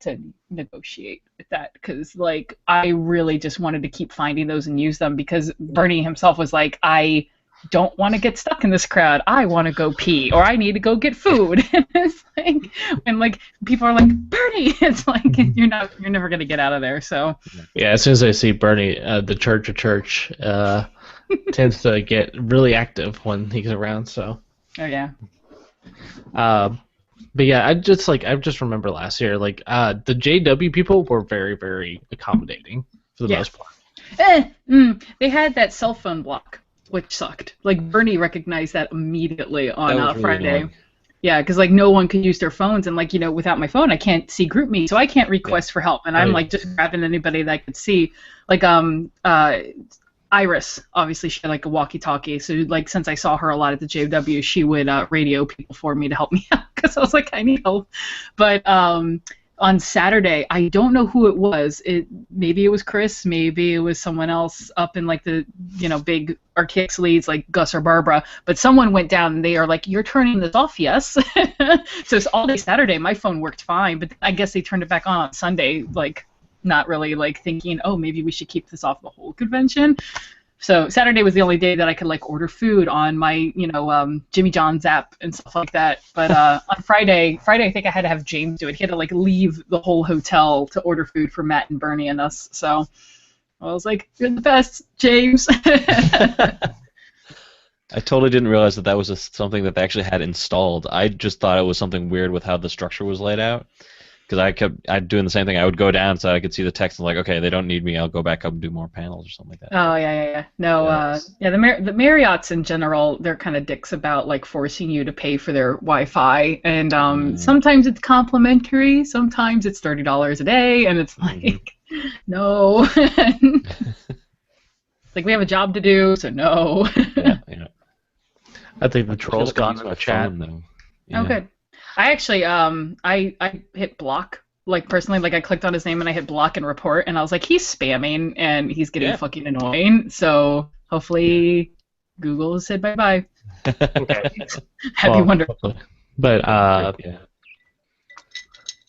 to negotiate with that because, like, I really just wanted to keep finding those and use them because Bernie himself was like, I don't want to get stuck in this crowd. I want to go pee or I need to go get food. And it's like when like people are like Bernie, it's like you're never gonna get out of there. So yeah, as soon as I see Bernie, the Church of Church tends to get really active when he's around. So oh yeah. But yeah, I just remember last year like the JW people were very very accommodating for the most part. They had that cell phone block, which sucked. Like Bernie recognized that immediately on Really Friday. annoying. Yeah, because like no one could use their phones, and like without my phone, I can't see GroupMe, so I can't request for help, and I'm like just grabbing anybody that I could see. Like Iris, obviously she had like a walkie-talkie, so like since I saw her a lot at the JW, she would radio people for me to help me out because I was like I need help. But on Saturday, I don't know who it was. Maybe it was Chris, maybe it was someone else up in like the big Archaix leads like Gus or Barbara, but someone went down and they are like, "You're turning this off, yes?" So it's all day Saturday. My phone worked fine, but I guess they turned it back on Sunday, like not really like thinking, "Oh, maybe we should keep this off the whole convention." So Saturday was the only day that I could like order food on my, Jimmy John's app and stuff like that. But on Friday I think I had to have James do it. He had to like leave the whole hotel to order food for Matt and Bernie and us. So I was like, "You're the best, James." I totally didn't realize that was something that they actually had installed. I just thought it was something weird with how the structure was laid out. Because I'd doing the same thing. I would go down so I could see the text and like, okay, they don't need me. I'll go back up and do more panels or something like that. Oh yeah. No, the Marriotts in general, they're kind of dicks about like forcing you to pay for their Wi-Fi, and sometimes it's complimentary, sometimes it's $30 a day, and it's like, no. Like we have a job to do, so no. Yeah. I think the troll's gone in the chat. Yeah. Oh, good. I actually, I hit block, like, personally, like, I clicked on his name and I hit block and report, and I was like, he's spamming, and he's getting fucking annoying, so hopefully Google said bye-bye. Okay. Happy Wonder. But, trying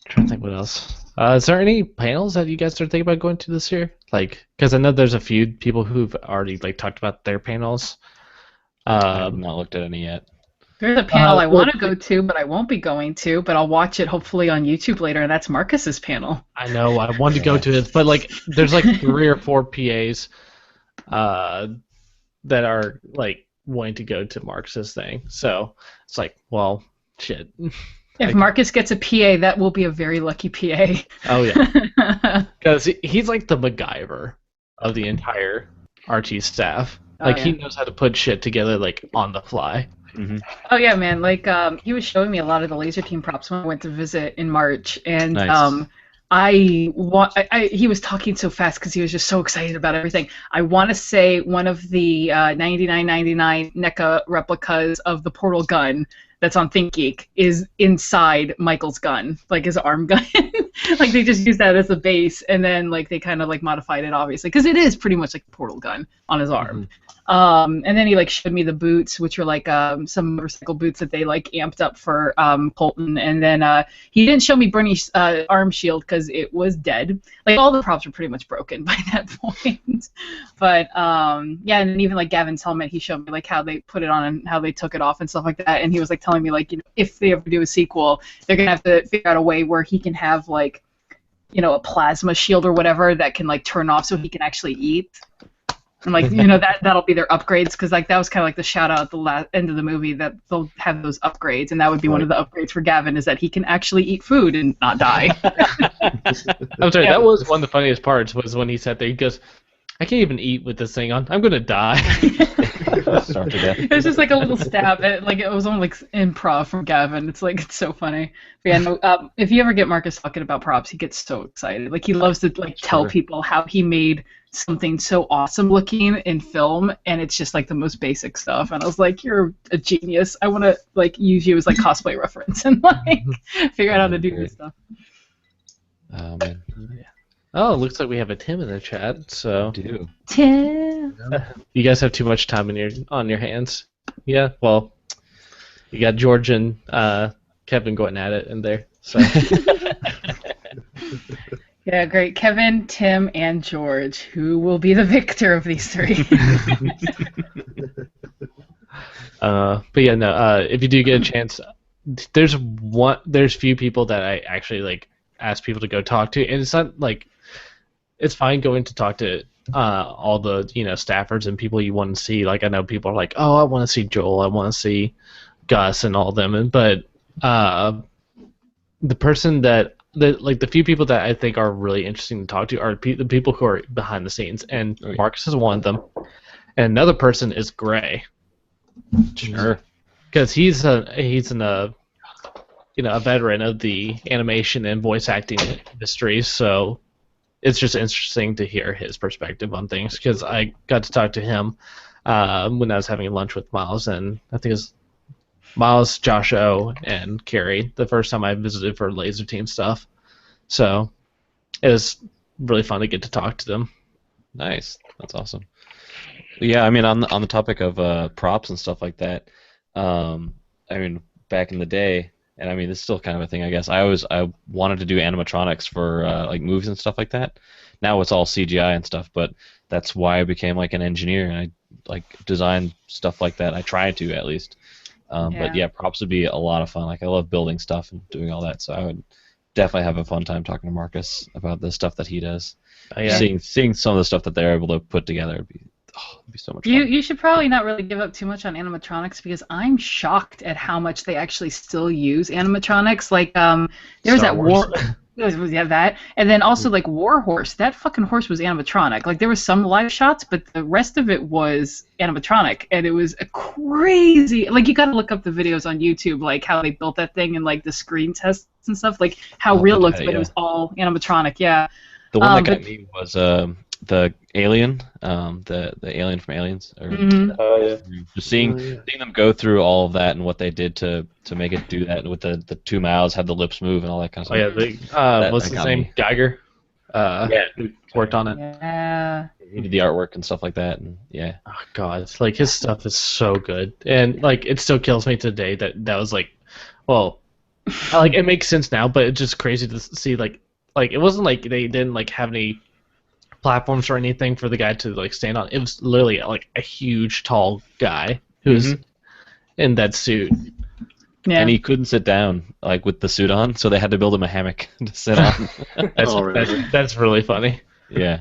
to think what else. Is there any panels that you guys are thinking about going to this year? Like, because I know there's a few people who've already, like, talked about their panels. I have not looked at any yet. There's a panel I want to go to, but I won't be going to, but I'll watch it hopefully on YouTube later, and that's Marcus's panel. I know, I wanted to go to it, but like there's like 3 or 4 PAs that are like wanting to go to Marcus's thing. So it's like, well, shit. If Marcus gets a PA, that will be a very lucky PA. Oh yeah. Because he's like the MacGyver of the entire RT staff. Like he knows how to put shit together like on the fly. Mm-hmm. Oh yeah, man! Like he was showing me a lot of the laser team props when I went to visit in March, and Nice. He was talking so fast because he was just so excited about everything. I want to say one of the 99.99 NECA replicas of the portal gun that's on ThinkGeek is inside Michael's gun, like his arm gun. Like they just used that as a base, and then like they kind of like modified it, obviously, because it is pretty much like a portal gun on his arm. Mm-hmm. And then he like showed me the boots, which were like some motorcycle boots that they like amped up for Colton. And then he didn't show me Bernie's arm shield because it was dead. Like all the props were pretty much broken by that point. But yeah, and then even like Gavin's helmet, he showed me like how they put it on and how they took it off and stuff like that. And he was like telling me like, if they ever do a sequel, they're gonna have to figure out a way where he can have like, a plasma shield or whatever that can like turn off so he can actually eat. And like that'll be their upgrades, because like that was kind of like the shout out at the end of the movie that they'll have those upgrades, and that would be one of the upgrades for Gavin, is that he can actually eat food and not die. I'm sorry, that was one of the funniest parts was when he sat there. He goes, "I can't even eat with this thing on. I'm gonna die." Starve to death. It was just like a little stab at like it was almost like improv from Gavin. It's like it's so funny. But yeah, no, if you ever get Marcus talking about props, he gets so excited. Like he loves to like tell people how he made something so awesome looking in film, and it's just like the most basic stuff. And I was like, "You're a genius. I want to like use you as like cosplay reference and like figure out how to do this stuff." Oh man. Oh, it looks like we have a Tim in the chat. So Do. Tim. you guys have too much time on your hands. Yeah. Well, you got George and Kevin going at it in there. So Yeah, great. Kevin, Tim, and George. Who will be the victor of these three? But yeah, no. If you do get a chance, there's few people that I actually like ask people to go talk to, and it's not like it's fine going to talk to all the staffers and people you want to see. Like I know people are like, oh, I want to see Joel, I want to see Gus and all them, but the person the few people that I think are really interesting to talk to are the people who are behind the scenes, and Marcus is one of them, and another person is Gray. Sure. Because he's a veteran of the animation and voice acting industry, so it's just interesting to hear his perspective on things. Because I got to talk to him when I was having lunch with Miles, and I think it was Miles, Josh O, and Carrie the first time I visited for Laser Team stuff. So it was really fun to get to talk to them. Nice. That's awesome. Yeah, I mean, on the topic of props and stuff like that, I mean, back in the day, and I mean, this is still kind of a thing, I guess. I wanted to do animatronics for like movies and stuff like that. Now it's all CGI and stuff, but that's why I became like an engineer, and I like design stuff like that. I try to at least. But yeah, props would be a lot of fun. Like I love building stuff and doing all that, so I would definitely have a fun time talking to Marcus about the stuff that he does. Yeah. Seeing some of the stuff that they're able to put together would be so much fun. You should probably not really give up too much on animatronics, because I'm shocked at how much they actually still use animatronics. Like there's Star that Wars. Yeah, that, and then also like Warhorse. That fucking horse was animatronic. Like there was some live shots, but the rest of it was animatronic, and it was a crazy. Like you got to look up the videos on YouTube, like how they built that thing and like the screen tests and stuff, like how real it looked, but it was all animatronic. Yeah. The one that got me was the alien, the alien from Aliens. Just seeing them go through all of that and what they did to make it do that, and with the two mouths had the lips move and all that kind of stuff. Oh yeah, what's his name? Me. Geiger. Who worked on it. Yeah. He did the artwork and stuff like that, and yeah. Oh god, it's like his stuff is so good, and like it still kills me today that was like, well, like it makes sense now, but it's just crazy to see like it wasn't like they didn't like have any platforms or anything for the guy to like stand on. It was literally like a huge tall guy who's in that suit. Yeah. And he couldn't sit down like with the suit on, so they had to build him a hammock to sit on. That's really funny. Yeah.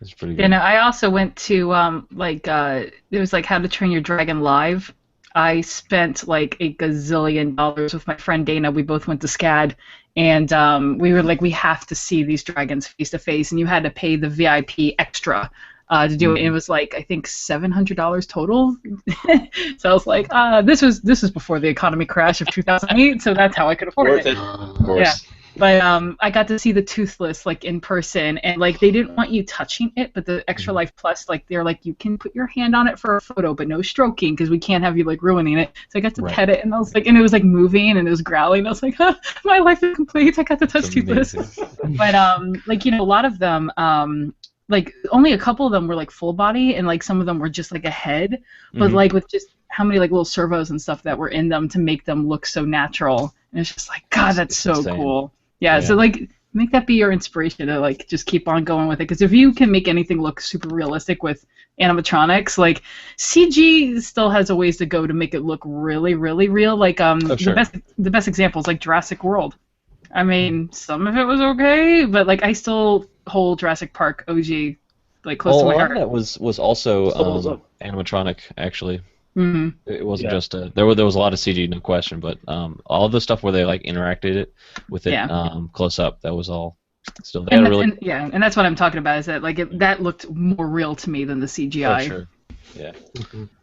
It's pretty good. You know, I also went to it was like How to Train Your Dragon Live. I spent like $1 gazillion with my friend Dana. We both went to SCAD, and we were like, we have to see these dragons face to face, and you had to pay the VIP extra to do it. And it was like I think $700 total. So I was like, this was before the economy crash of 2008, so that's how I could afford Worth it. it. Of course. Yeah. But I got to see the Toothless like in person, and like they didn't want you touching it, but the Extra Life Plus, like they're like, you can put your hand on it for a photo, but no stroking because we can't have you like ruining it. So I got to pet it, and I was like, and it was like moving and it was growling. I was like, my life is complete. I got to touch Toothless. But like a lot of them, like only a couple of them were like full body, and like some of them were just like a head, but like with just how many like little servos and stuff that were in them to make them look so natural. And it's just like, God, that's so insane. Cool. Yeah, so like make that be your inspiration to like just keep on going with it, because if you can make anything look super realistic with animatronics, like CG still has a ways to go to make it look really, really real. Like the best example is like Jurassic World. I mean, some of it was okay, but like I still hold Jurassic Park OG like close to my heart. That was also animatronic actually. Mm-hmm. It wasn't just there was a lot of CG, no question, but all of the stuff where they like interacted it with it close up, that was all still. They had and that's what I'm talking about, is that like that looked more real to me than the CGI. Oh, sure. Yeah.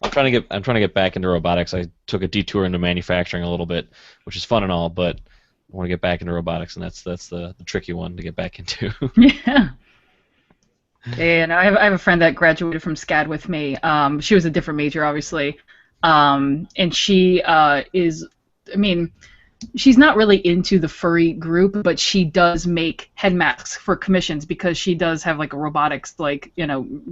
I'm trying to get back into robotics. I took a detour into manufacturing a little bit, which is fun and all, but I want to get back into robotics, and that's the tricky one to get back into. Yeah. And I have a friend that graduated from SCAD with me. She was a different major, obviously, and she is. I mean, she's not really into the furry group, but she does make head masks for commissions because she does have like a robotics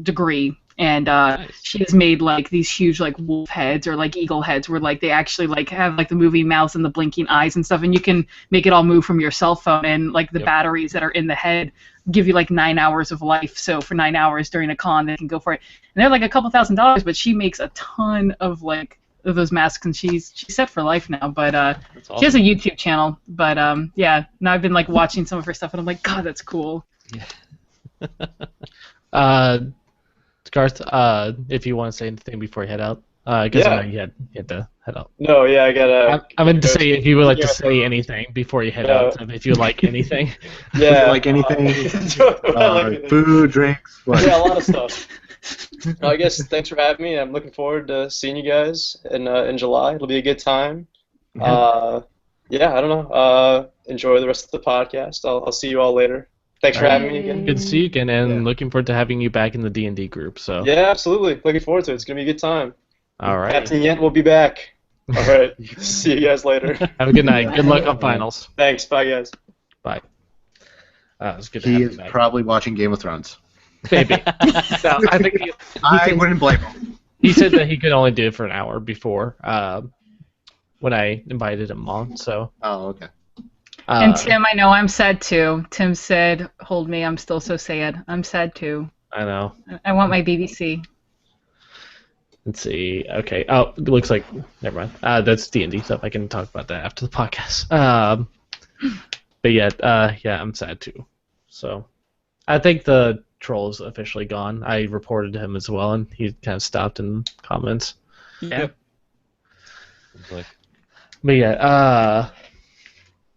degree And Nice. she has made like these huge like wolf heads or like eagle heads where like they actually like have like the moving mouths and the blinking eyes and stuff, and you can make it all move from your cell phone, and like the Yep. batteries that are in the head give you like 9 hours of life. So for 9 hours during a con, they can go for it. And they're like a couple $1,000s, but she makes a ton of like of those masks, and she's set for life now. But That's awesome. she has a YouTube channel. But yeah, now I've been like watching some of her stuff, and I'm like, God, that's cool. Garth, if you want to say anything before you head out, because I know you had to head out. No, yeah, I gotta. I meant to say if you would like to Yeah. say anything before you head out, if you like anything. Yeah. Like anything, Like- food, drinks, what? Yeah, a lot of stuff. I guess thanks for having me. I'm looking forward to seeing you guys in July. It'll be a good time. Yeah, I don't know. Enjoy the rest of the podcast. I'll see you all later. Thanks for having me again. Good to see you again, and Yeah. looking forward to having you back in the D&D group. So, Yeah, absolutely. Looking forward to it. It's gonna be a good time. all right. Captain Yent will be back. All right. See you guys later. Have a good night. Good luck on finals. Thanks. Bye, guys. Bye. It's good to He have is you back. probably watching Game of Thrones. Maybe. No, I think I wouldn't blame him. he said that he could only do it for an hour before when I invited him on. So. Oh, okay. And Tim, I know I'm sad too. Tim said, "Hold me, I'm still so sad. I'm sad too. I know. I want my BBC." Let's see. Okay. Oh, it looks like. Never mind. That's D&D stuff. I can talk about that after the podcast. But yeah, I'm sad too. So, I think the troll is officially gone. I reported to him as well, and he kind of stopped in comments. Yeah. Like, But yeah,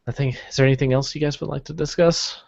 I think. Is there anything else you guys would like to discuss?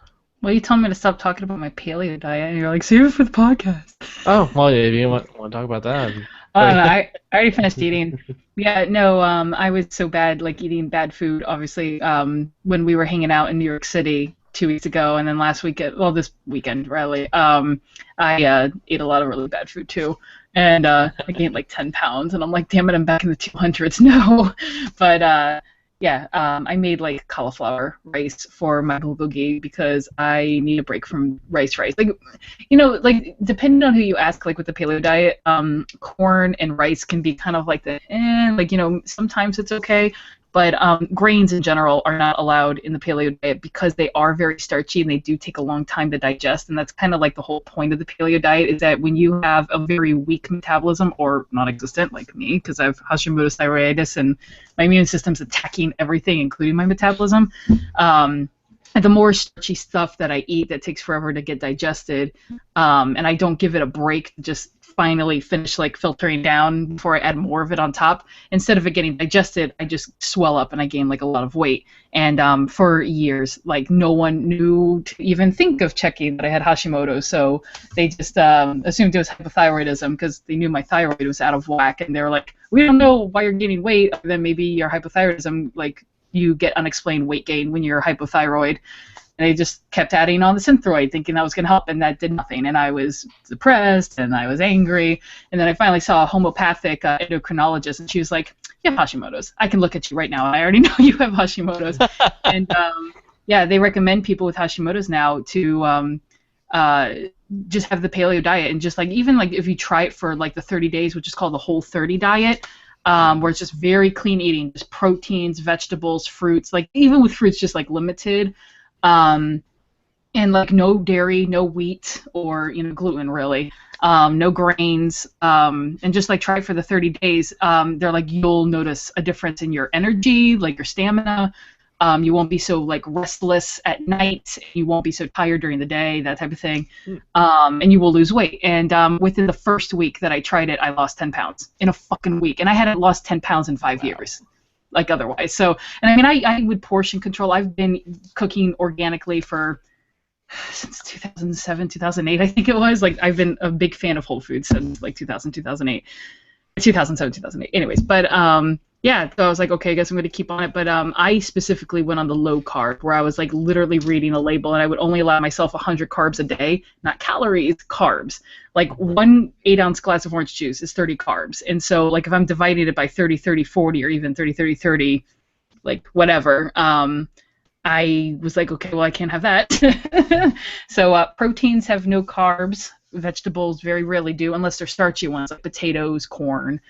Well, you told me to stop talking about my paleo diet, and you're like, "Save it for the podcast." Oh, well, if you want to talk about that. Oh, no, I already finished eating. Yeah, no, I was so bad, like eating bad food, obviously, when we were hanging out in New York City 2 weeks ago, and then last weekend, well, this weekend, really, I ate a lot of really bad food, too. And I gained like 10 pounds, and I'm like, damn it, I'm back in the 200s. No. But, yeah, I made like cauliflower rice for my bulgogi because I need a break from rice. Like, you know, like depending on who you ask, like with the paleo diet, corn and rice can be kind of like like, you know, sometimes it's okay, but grains in general are not allowed in the paleo diet because they are very starchy and they do take a long time to digest, and that's kind of like the whole point of the paleo diet is that when you have a very weak metabolism or non-existent like me, because I have Hashimoto's thyroiditis and my immune system's attacking everything, including my metabolism. And the more starchy stuff that I eat that takes forever to get digested, and I don't give it a break to just finally finish like filtering down before I add more of it on top, instead of it getting digested, I just swell up and I gain like a lot of weight. And for years, like no one knew to even think of checking that I had Hashimoto's, so they just assumed it was hypothyroidism because they knew my thyroid was out of whack, and they were like, we don't know why you're gaining weight other than maybe your hypothyroidism, like you get unexplained weight gain when you're hypothyroid. And they just kept adding on the Synthroid, thinking that was going to help, and that did nothing. And I was depressed, and I was angry. And then I finally saw a homeopathic endocrinologist, and she was like, you have Hashimoto's. I can look at you right now, and I already know you have Hashimoto's. And, yeah, they recommend people with Hashimoto's now to just have the paleo diet. And just, like, even, like, if you try it for, like, the 30 days, which is called the Whole30 diet, where it's just very clean eating, just proteins, vegetables, fruits. Like, even with fruits, just, like, limited. And like no dairy, no wheat, or you know gluten really, no grains, and just like try it for the 30 days. They're like you'll notice a difference in your energy, like your stamina. You won't be so like restless at night. You won't be so tired during the day, that type of thing. And you will lose weight. And within the first week that I tried it, I lost 10 pounds in a fucking week, and I hadn't lost 10 pounds in 5 years. Like otherwise. So, and I mean, I would portion control. I've been cooking organically since 2007, 2008, I think it was. Like, I've been a big fan of Whole Foods since like 2007, 2008. Anyways, but yeah, so I was like, okay, I guess I'm going to keep on it. But I specifically went on the low carb, where I was like literally reading a label, and I would only allow myself 100 carbs a day, not calories, carbs. Like 1 8-ounce glass of orange juice is 30 carbs. And so like if I'm dividing it by 30, 30, 40, or even 30, 30, 30, like whatever, I was like, okay, well, I can't have that. So proteins have no carbs. vegetables very rarely do, unless they're starchy ones like potatoes, corn.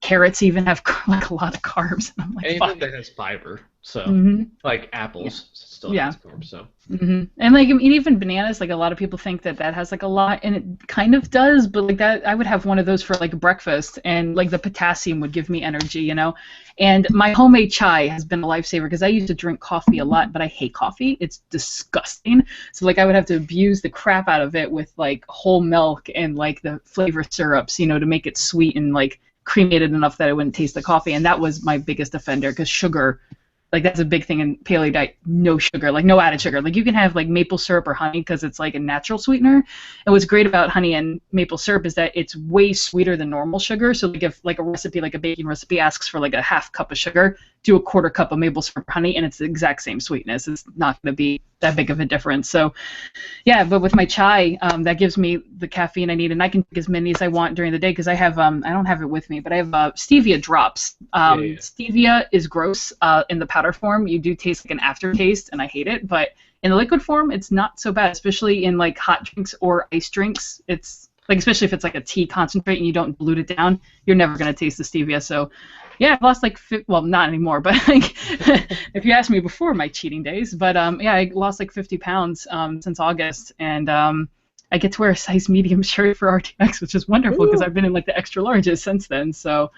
Carrots even have like a lot of carbs. And I'm like, Anything fuck. that has fiber, so Mhm. like apples still Yeah. has carbs. So And like, I mean, even bananas, like a lot of people think that that has like a lot, and it kind of does, but like that, I would have one of those for like breakfast, and like the potassium would give me energy, you know. And my homemade chai has been a lifesaver because I used to drink coffee a lot, but I hate coffee. It's disgusting. So like I would have to abuse the crap out of it with like whole milk and like the flavor syrups, you know, to make it sweet and like cremated enough that I wouldn't taste the coffee. And that was my biggest offender because sugar. Like that's a big thing in paleo diet. No sugar, like no added sugar. Like you can have like maple syrup or honey because it's like a natural sweetener. And what's great about honey and maple syrup is that it's way sweeter than normal sugar. So like if like a recipe, like a baking recipe, asks for like a half cup of sugar, do a quarter cup of maple syrup or honey, and it's the exact same sweetness. It's not going to be that big of a difference. So yeah, but with my chai, that gives me the caffeine I need, and I can take as many as I want during the day because I have I don't have it with me, but I have stevia drops. Stevia is gross in the powder form. You do taste like an aftertaste, and I hate it. But in the liquid form, it's not so bad, especially in like hot drinks or ice drinks. It's like especially if it's like a tea concentrate and you don't dilute it down, you're never gonna taste the stevia. So yeah, I've lost like well, not anymore, but like if you asked me before my cheating days, but yeah, I lost like 50 pounds since August, and I get to wear a size medium shirt for RTX, which is wonderful because I've been in like the extra larges since then. So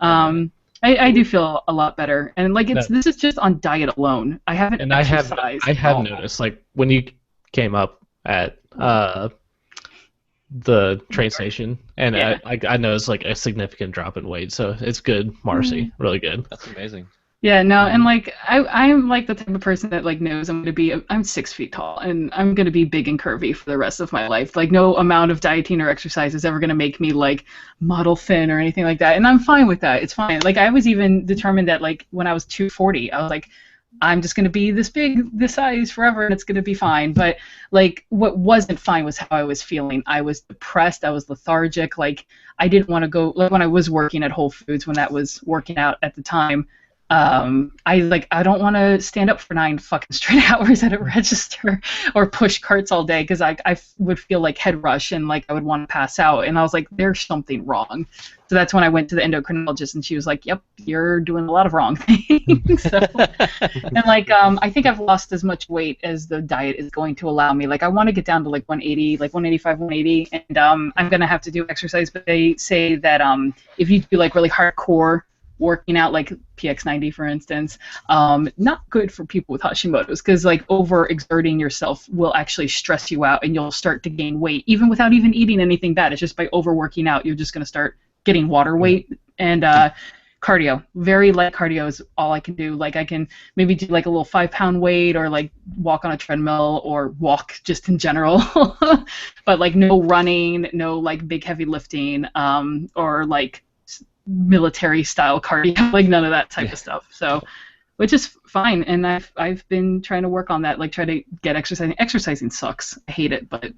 I do feel a lot better, and like this is just on diet alone. I haven't and exercised. I have noticed like when you came up at the train station, and Yeah. I noticed like a significant drop in weight, so it's good, Marcy, really good. That's amazing. Yeah, no, and like I'm like the type of person that like knows I'm 6 feet tall and I'm gonna be big and curvy for the rest of my life. Like no amount of dieting or exercise is ever gonna make me like model thin or anything like that, and I'm fine with that. It's fine. Like I was even determined that like when I was 240, I was like, I'm just gonna be this big, this size forever, and it's gonna be fine. But like what wasn't fine was how I was feeling. I was depressed. I was lethargic. Like I didn't want to go. Like when I was working at Whole Foods, when that was working out at the time. I don't want to stand up for 9 fucking straight hours at a register or push carts all day because I would feel like head rush and like I would want to pass out, and I was like, there's something wrong. So that's when I went to the endocrinologist, and she was like, yep, you're doing a lot of wrong things. So, and like I think I've lost as much weight as the diet is going to allow me. Like I want to get down to like 180, like 185, 180, and I'm gonna have to do exercise. But they say that if you do like really hardcore working out, like PX90 for instance, not good for people with Hashimoto's because like overexerting yourself will actually stress you out and you'll start to gain weight even without even eating anything bad. It's just by overworking out you're just going to start getting water weight. And cardio, very light cardio is all I can do. Like I can maybe do like a little 5-pound weight or like walk on a treadmill or walk just in general, but like no running, no like big heavy lifting, or like military style cardio, like none of that type of stuff. So, which is fine, and I've been trying to work on that, like try to get exercising. Exercising sucks. I hate it, but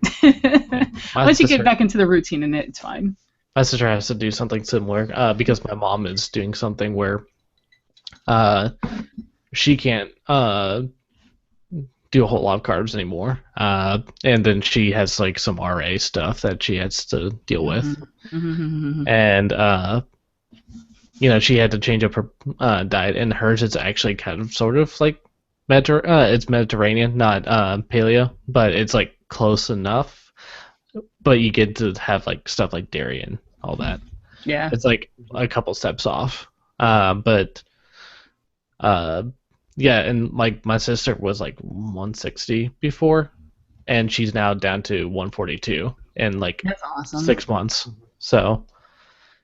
once you get back into the routine in it, it's fine. My sister has to do something similar because my mom is doing something where she can't do a whole lot of carbs anymore, and then she has like some RA stuff that she has to deal with, and you know, she had to change up her diet, and hers is actually kind of sort of like it's Mediterranean, not paleo, but it's like close enough. But you get to have like stuff like dairy and all that. Yeah. It's like a couple steps off. But yeah, and like my sister was like 160 before, and she's now down to 142 in like That's awesome. 6 months. So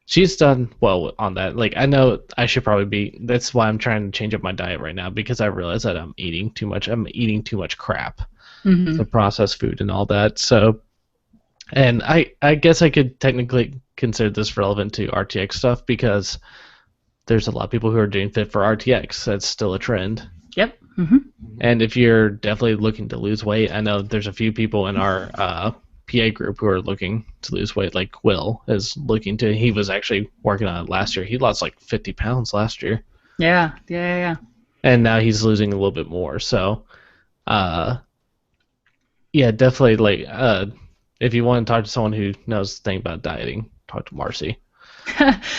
she's done well on that. Like I know I should probably be. That's why I'm trying to change up my diet right now because I realize that I'm eating too much. I'm eating too much crap, the processed food and all that. So, and I guess I could technically consider this relevant to RTX stuff because there's a lot of people who are doing fit for RTX. That's still a trend. Yep. And if you're definitely looking to lose weight, I know there's a few people in our PA group who are looking to lose weight. Like Will is looking to. He was actually working on it last year. He lost like 50 pounds last year. Yeah. And now he's losing a little bit more. So, yeah, definitely like if you want to talk to someone who knows thing about dieting, talk to Marcy.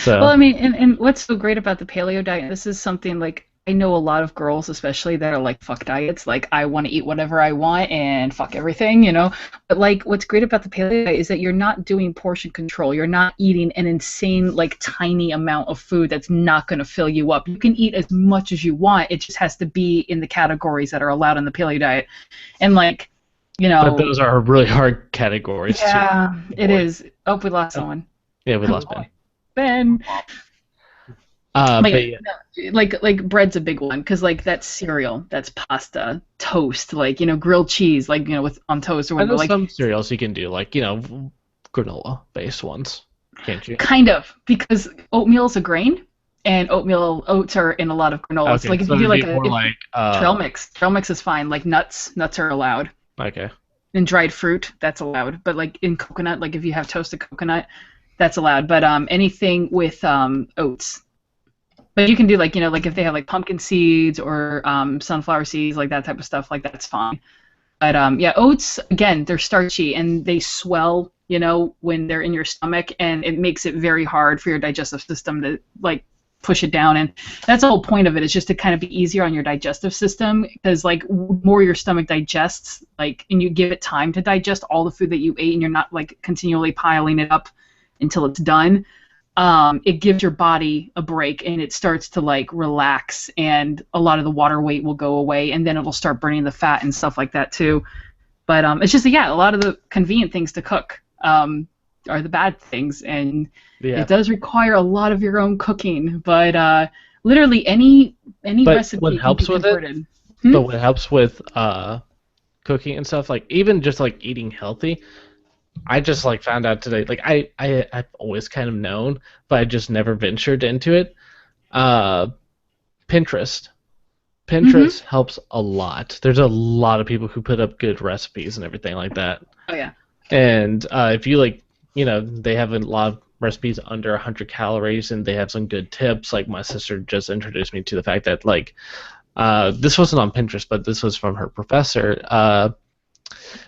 So. Well, I mean, and what's so great about the paleo diet? This is something like I know a lot of girls, especially that are like fuck diets. Like I want to eat whatever I want and fuck everything, you know. But like, what's great about the paleo diet is that you're not doing portion control. You're not eating an insane, like tiny amount of food that's not going to fill you up. You can eat as much as you want. It just has to be in the categories that are allowed in the paleo diet, and like, you know. But those are really hard categories. Yeah, it is. Oh, we lost someone. Yeah, we lost Ben. Ben. But yeah. Like bread's a big one because like that's cereal, that's pasta, toast, like grilled cheese, like with on toast or I know whatever. Like some cereals you can do, like granola based ones, can't you? kind of because oatmeal is a grain, and oats are in a lot of granolas. Okay, Like if so you do it'd like be more trail mix is fine. Like nuts are allowed. Okay. And dried fruit, that's allowed. But like in coconut, like if you have toasted coconut, that's allowed. But anything with oats. But you can do like like if they have like pumpkin seeds or sunflower seeds, like that type of stuff, like that's fine. But yeah, oats again, they're starchy and they swell, when they're in your stomach, and it makes it very hard for your digestive system to like push it down. And that's the whole point of it, is just to kind of be easier on your digestive system, because like more your stomach digests, like, and you give it time to digest all the food that you ate, and you're not like continually piling it up until it's done. It gives your body a break, and it starts to like relax, and a lot of the water weight will go away, and then it'll start burning the fat and stuff like that too. But it's just a lot of the convenient things to cook are the bad things, and it does require a lot of your own cooking. But literally any recipe what helps with it, but what helps with cooking and stuff, like even just like eating healthy. I just like found out today, like I've always kind of known, but I just never ventured into it. Pinterest helps a lot. There's a lot of people who put up good recipes and everything like that. Oh yeah. And if you like, they have a lot of recipes under 100 calories, and they have some good tips. Like my sister just introduced me to the fact that like this wasn't on Pinterest, but this was from her professor.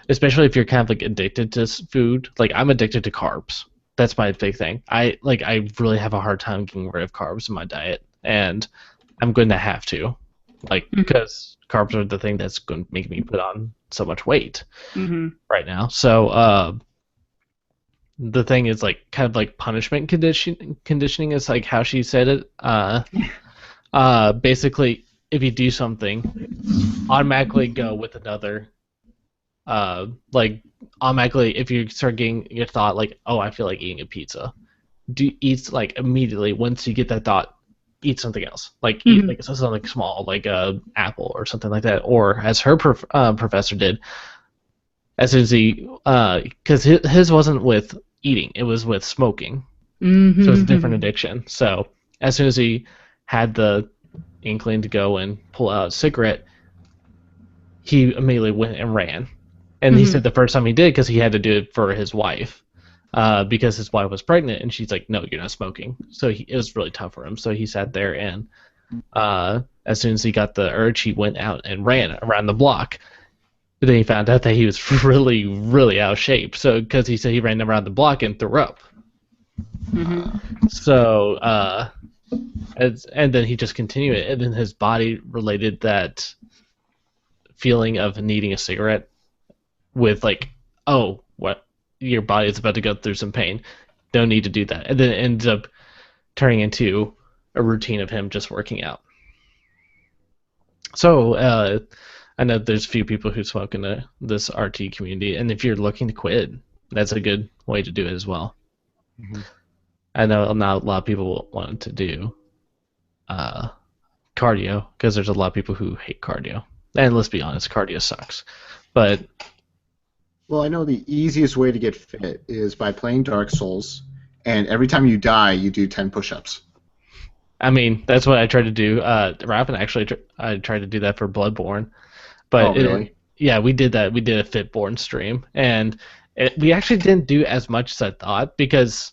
Especially if you're kind of like addicted to food. Like I'm addicted to carbs. That's my big thing. I really have a hard time getting rid of carbs in my diet, and I'm going to have to, because carbs are the thing that's going to make me put on so much weight right now. So the thing is like kind of like punishment conditioning is like how she said it. Basically, if you do something, automatically go with another. Like automatically, if you start getting your thought like, oh, I feel like eating a pizza, eat like immediately once you get that thought, eat something else, like eat like something small, like a apple or something like that, or as her professor did, as soon as he, because his wasn't with eating, it was with smoking, so it's a different addiction. So as soon as he had the inkling to go and pull out a cigarette, he immediately went and ran. And he said the first time he did, because he had to do it for his wife, because his wife was pregnant, and she's like, no, you're not smoking. So it was really tough for him. So he sat there, and as soon as he got the urge, he went out and ran around the block. But then he found out that he was really, really out of shape. So because he said he ran around the block and threw up. So and then he just continued it, and then his body related that feeling of needing a cigarette with like, oh, what, your body is about to go through some pain, don't need to do that, and then it ends up turning into a routine of him just working out. So I know there's a few people who smoke in this RT community, and if you're looking to quit, that's a good way to do it as well. I know not a lot of people want to do cardio, because there's a lot of people who hate cardio, and let's be honest, cardio sucks. But well, I know the easiest way to get fit is by playing Dark Souls, and every time you die, you do 10 push-ups. I mean, that's what I tried to do. Rapin actually, I tried to do that for Bloodborne. But really? Yeah, we did that. We did a Fitborn stream, and we actually didn't do as much as I thought, because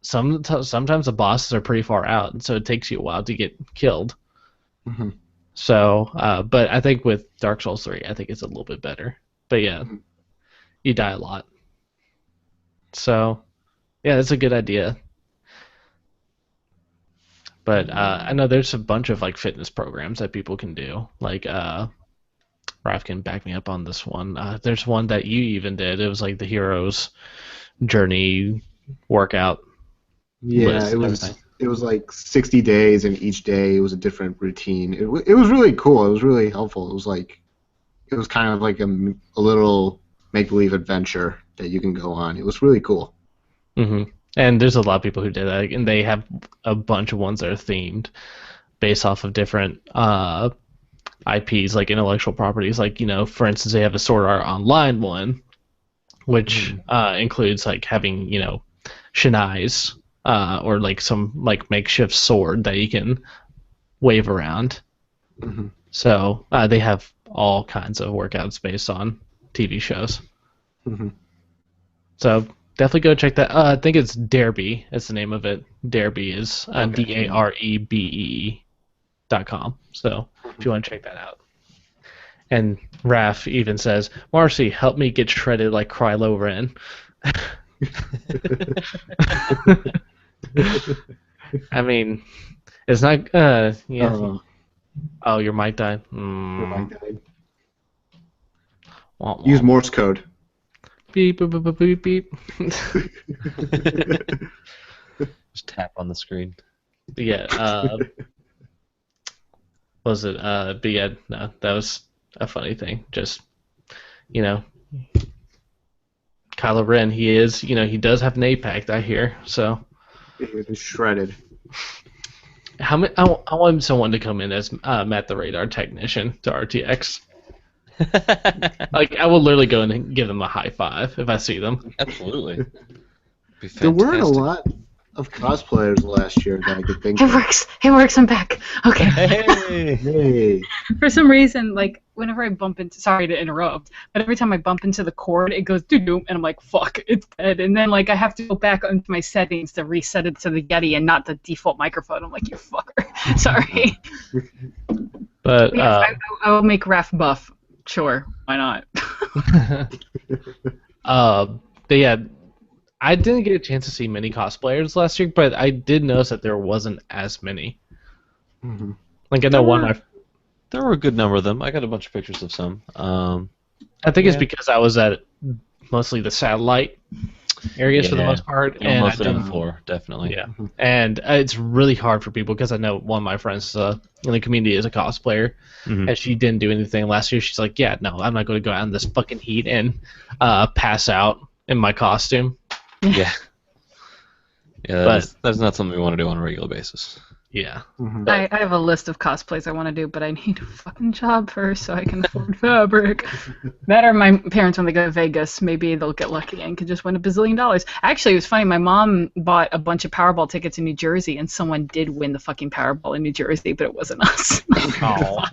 sometimes the bosses are pretty far out, and so it takes you a while to get killed. So, but I think with Dark Souls 3, I think it's a little bit better. But yeah, you die a lot. So, yeah, that's a good idea. But I know there's a bunch of like fitness programs that people can do. Like Raph can back me up on this one. There's one that you even did. It was like the Hero's Journey workout. Yeah, list it and was. everything. It was like 60 days, and each day it was a different routine. It was really cool. It was really helpful. It was kind of like a little make-believe adventure that you can go on. It was really cool. hmm And there's a lot of people who did that, and they have a bunch of ones that are themed based off of different IPs, like intellectual properties. Like, for instance, they have a Sword Art Online one, which includes like having, shinais or like some like makeshift sword that you can wave around. hmm So they have all kinds of workouts based on TV shows. hmm So definitely go check that. I think it's Darebee. That's the name of it. Darebee is Okay. DAREBEE.com. So if you want to check that out. And Raph even says, Marcy, help me get shredded like Krylo Ren. I mean, it's not. Yeah. Oh, your mic died. Wah, wah. Use Morse code. Beep, beep, beep, beep, beep. Just tap on the screen. Yeah. What was it? But yeah, no, that was a funny thing. Just, Kylo Ren, he does have an 8-pack, I hear. So, It is shredded. how many? I want someone to come in as Matt the Radar Technician to RTX. Like, I will literally go in and give them a high five if I see them. Absolutely. Be There weren't a fantastic. lot of cosplayers last year that I could think It of. works. It works. I'm back. Okay. Hey! Hey. For some reason, like whenever I bump into, sorry to interrupt, but every time I bump into the cord, it goes doo-doo, and I'm like, fuck, it's dead. And then like I have to go back into my settings to reset it to the Yeti and not the default microphone. I'm like, you fucker. Sorry. But Yes, I will make Raph buff. Sure, why not? but yeah, I didn't get a chance to see many cosplayers last year, but I did notice that there wasn't as many. Mhm. Like, I know There were a good number of them. I got a bunch of pictures of some. I think it's Yeah. because I was at mostly the satellite areas for the Yeah. most part, You know, and mostly on the floor, definitely. Yeah, and it's really hard for people because I know one of my friends in the community is a cosplayer, Mhm. and she didn't do anything last year. She's like, "Yeah, no, I'm not going to go out in this fucking heat and pass out in my costume." Yeah. Yeah, But- that's not something we want to do on a regular basis. Yeah, Mhm. I have a list of cosplays I want to do, but I need a fucking job first so I can afford fabric. That or my parents, when they go to Vegas, maybe they'll get lucky and could just win $1 bazillion. Actually, it was funny. My mom bought a bunch of Powerball tickets in New Jersey, and someone did win the fucking Powerball in New Jersey, but it wasn't us. Aw.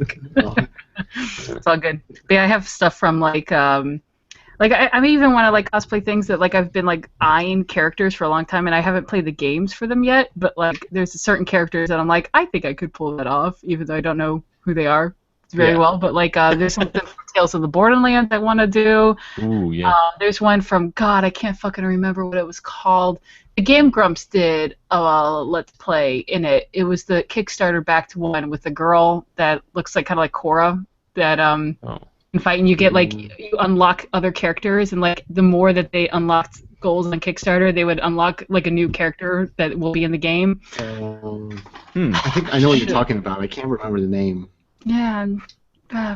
It's all good. But yeah, I have stuff from like I even want to like cosplay things that like I've been like eyeing characters for a long time, and I haven't played the games for them yet. But like, there's certain characters that I'm like, I think I could pull that off, even though I don't know who they are very Yeah. well. But like, there's something from Tales of the Borderlands I want to do. Ooh, yeah. There's one from God, I can't fucking remember what it was called. The Game Grumps did Let's Play in it. It was the Kickstarter backed one with the girl that looks like kind of like Korra that Oh. can fight, and you get like you unlock other characters, and like the more that they unlocked goals on Kickstarter, they would unlock like a new character that will be in the game. I think I know what you're talking about. I can't remember the name. Yeah, and,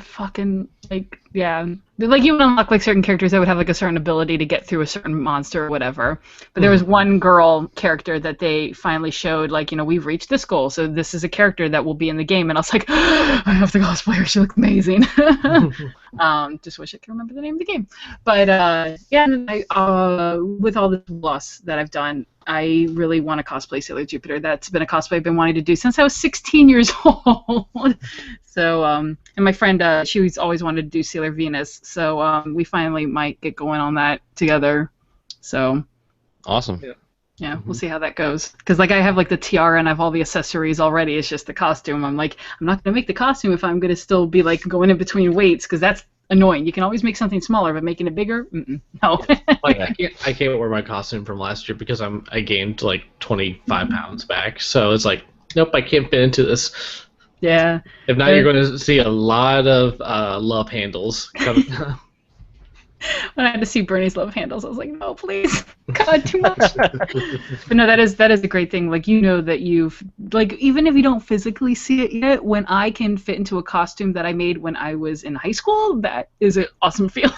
fucking like yeah, like you would unlock like certain characters that would have like a certain ability to get through a certain monster or whatever. But there was one girl character that they finally showed like, you know, we've reached this goal, so this is a character that will be in the game, and I was like, I have to cosplay her. She looks amazing. Just wish I could remember the name of the game. But yeah, and with all the loss that I've done, I really want to cosplay Sailor Jupiter. That's been a cosplay I've been wanting to do since I was 16 years old. So, and my friend, she's always wanted to do Sailor Venus. So we finally might get going on that together. So Awesome. yeah, we'll see how that goes. Because like I have like the tiara and I have all the accessories already. It's just the costume. I'm like, I'm not gonna make the costume if I'm gonna still be like going in between weights, because that's annoying. You can always make something smaller, but making it bigger, no. Like I can't wear my costume from last year because I gained like 25 pounds back. So it's like, nope, I can't fit into this. Yeah. If not, you're going to see a lot of love handles coming. When I had to see Bernie's love handles, I was like, no, please, God, too much. But no, that is a great thing. Like, you know that you've, like, even if you don't physically see it yet, when I can fit into a costume that I made when I was in high school, that is an awesome feeling.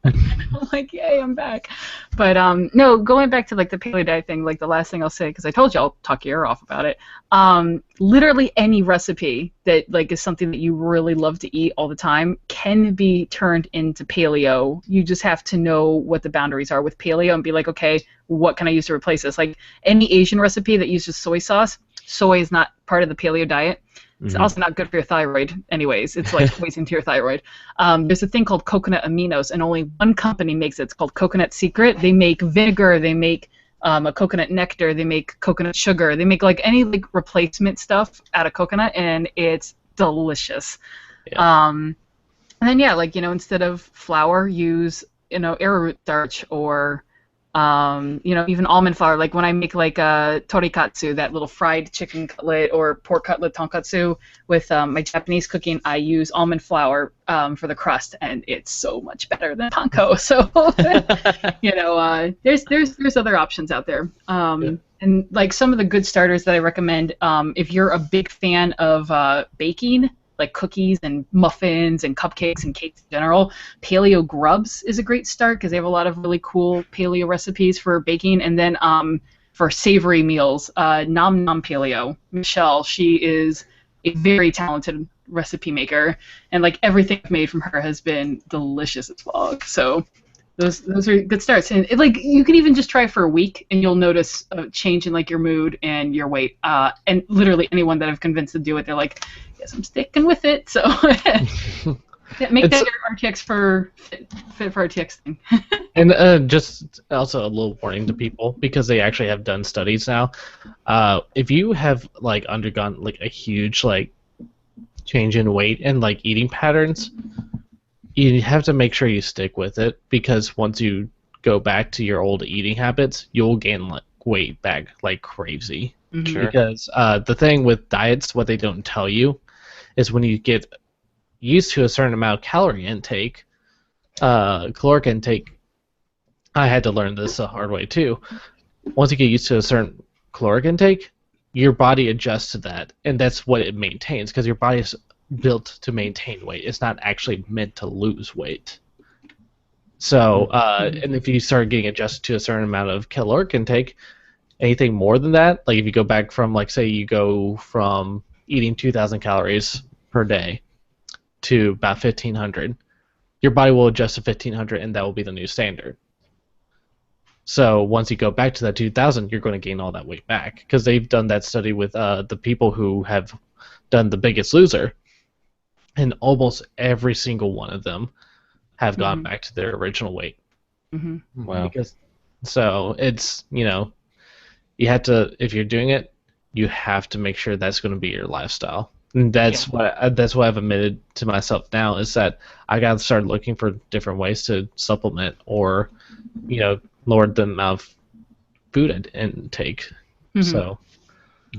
I'm like, yay, I'm back. But no, going back to like the paleo diet thing, like the last thing I'll say, because I told you I'll talk your ear off about it. Literally any recipe that like is something that you really love to eat all the time can be turned into paleo. You just have to know what the boundaries are with paleo and be like, okay, what can I use to replace this? Like any Asian recipe that uses soy sauce, soy is not part of the paleo diet. It's also not good for your thyroid anyways. It's like poison to your thyroid. There's a thing called coconut aminos, and only one company makes it. It's called Coconut Secret. They make vinegar. They make a coconut nectar. They make coconut sugar. They make like any like replacement stuff out of coconut, and it's delicious. Yeah. And then, yeah, like, you know, instead of flour, use, you know, arrowroot starch or you know, even almond flour. Like when I make like a torikatsu, that little fried chicken cutlet or pork cutlet tonkatsu with my Japanese cooking, I use almond flour for the crust, and it's so much better than panko. So you know, there's other options out there. And like some of the good starters that I recommend, if you're a big fan of baking, like cookies and muffins and cupcakes and cakes in general, Paleo Grubs is a great start because they have a lot of really cool paleo recipes for baking. And then for savory meals, Nom Nom Paleo, Michelle, she is a very talented recipe maker, and like everything I've made from her has been delicious as well. So those are good starts. And like you can even just try for a week, and you'll notice a change in like your mood and your weight. And literally anyone that I've convinced to do it, they're like, yes, I'm sticking with it. So yeah, make that your RTX for fit for RTX thing. And just also a little warning to people, because they actually have done studies now. If you have like undergone like a huge like change in weight and like eating patterns, you have to make sure you stick with it, because once you go back to your old eating habits, you'll gain like weight back like crazy. Sure. Because the thing with diets, what they don't tell you is when you get used to a certain amount of calorie intake, caloric intake, I had to learn this the hard way too. Once you get used to a certain caloric intake, your body adjusts to that, and that's what it maintains, because your body is built to maintain weight. It's not actually meant to lose weight. So, and if you start getting adjusted to a certain amount of caloric intake, anything more than that, like if you go back from, like, say you go from eating 2,000 calories per day to about 1,500, your body will adjust to 1,500, and that will be the new standard. So once you go back to that 2,000, you're going to gain all that weight back, because they've done that study with the people who have done The Biggest Loser, and almost every single one of them have gone back to their original weight. Wow. So it's, you know, you have to, if you're doing it, you have to make sure that's going to be your lifestyle. And that's what I've admitted to myself now, is that I got to start looking for different ways to supplement or, you know, lower the amount of food intake. So.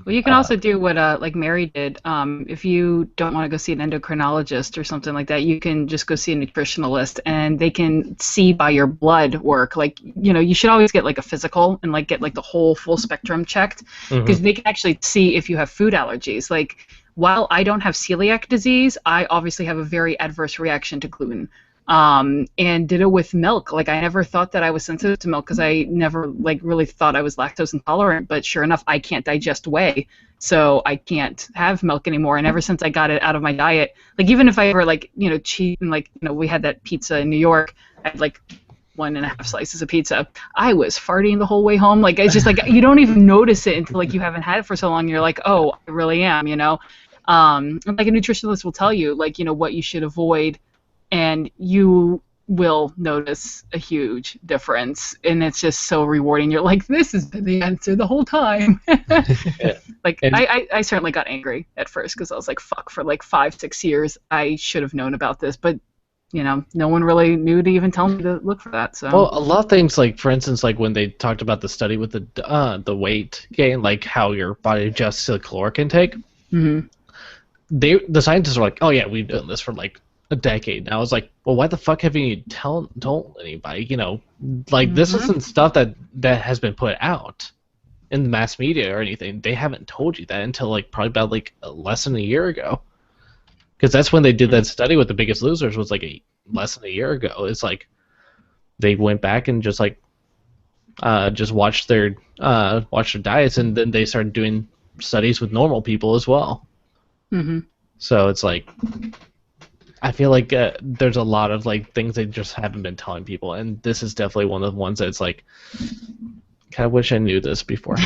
Well, you can also do what like Mary did. If you don't want to go see an endocrinologist or something like that, you can just go see a nutritionalist, and they can see by your blood work. Like, you know, you should always get like a physical and like get like the whole full spectrum checked, because they can actually see if you have food allergies. Like, while I don't have celiac disease, I obviously have a very adverse reaction to gluten. And did it with milk. Like, I never thought that I was sensitive to milk, because I never like really thought I was lactose intolerant, but sure enough, I can't digest whey, so I can't have milk anymore. And ever since I got it out of my diet, like even if I ever like, you know, cheat, and like, you know, we had that pizza in New York, I had like 1.5 slices of pizza, I was farting the whole way home. Like, it's just like, you don't even notice it until like you haven't had it for so long, and you're like, oh, I really am, you know. And like a nutritionalist will tell you, like, you know, what you should avoid, and you will notice a huge difference, and it's just so rewarding. You're like, this is the answer the whole time. Like, I certainly got angry at first, because I was like, fuck, for like 5-6 years I should have known about this, but no one really knew to even tell me to look for that. So. Well, a lot of things, like for instance, like when they talked about the study with the weight gain, like how your body adjusts to the caloric intake. Mm-hmm. The scientists were like, oh yeah, we've done this for like a decade. And I was like, well, why the fuck haven't you told anybody? This isn't stuff that has been put out in the mass media or anything. They haven't told you that until like probably about like less than a year ago. Because that's when they did that study with The Biggest Losers, was like less than a year ago. It's like they went back and just watched their diets, and then they started doing studies with normal people as well. Mm-hmm. So it's like, I feel like there's a lot of like things they just haven't been telling people, and this is definitely one of the ones that's like, kind of wish I knew this before.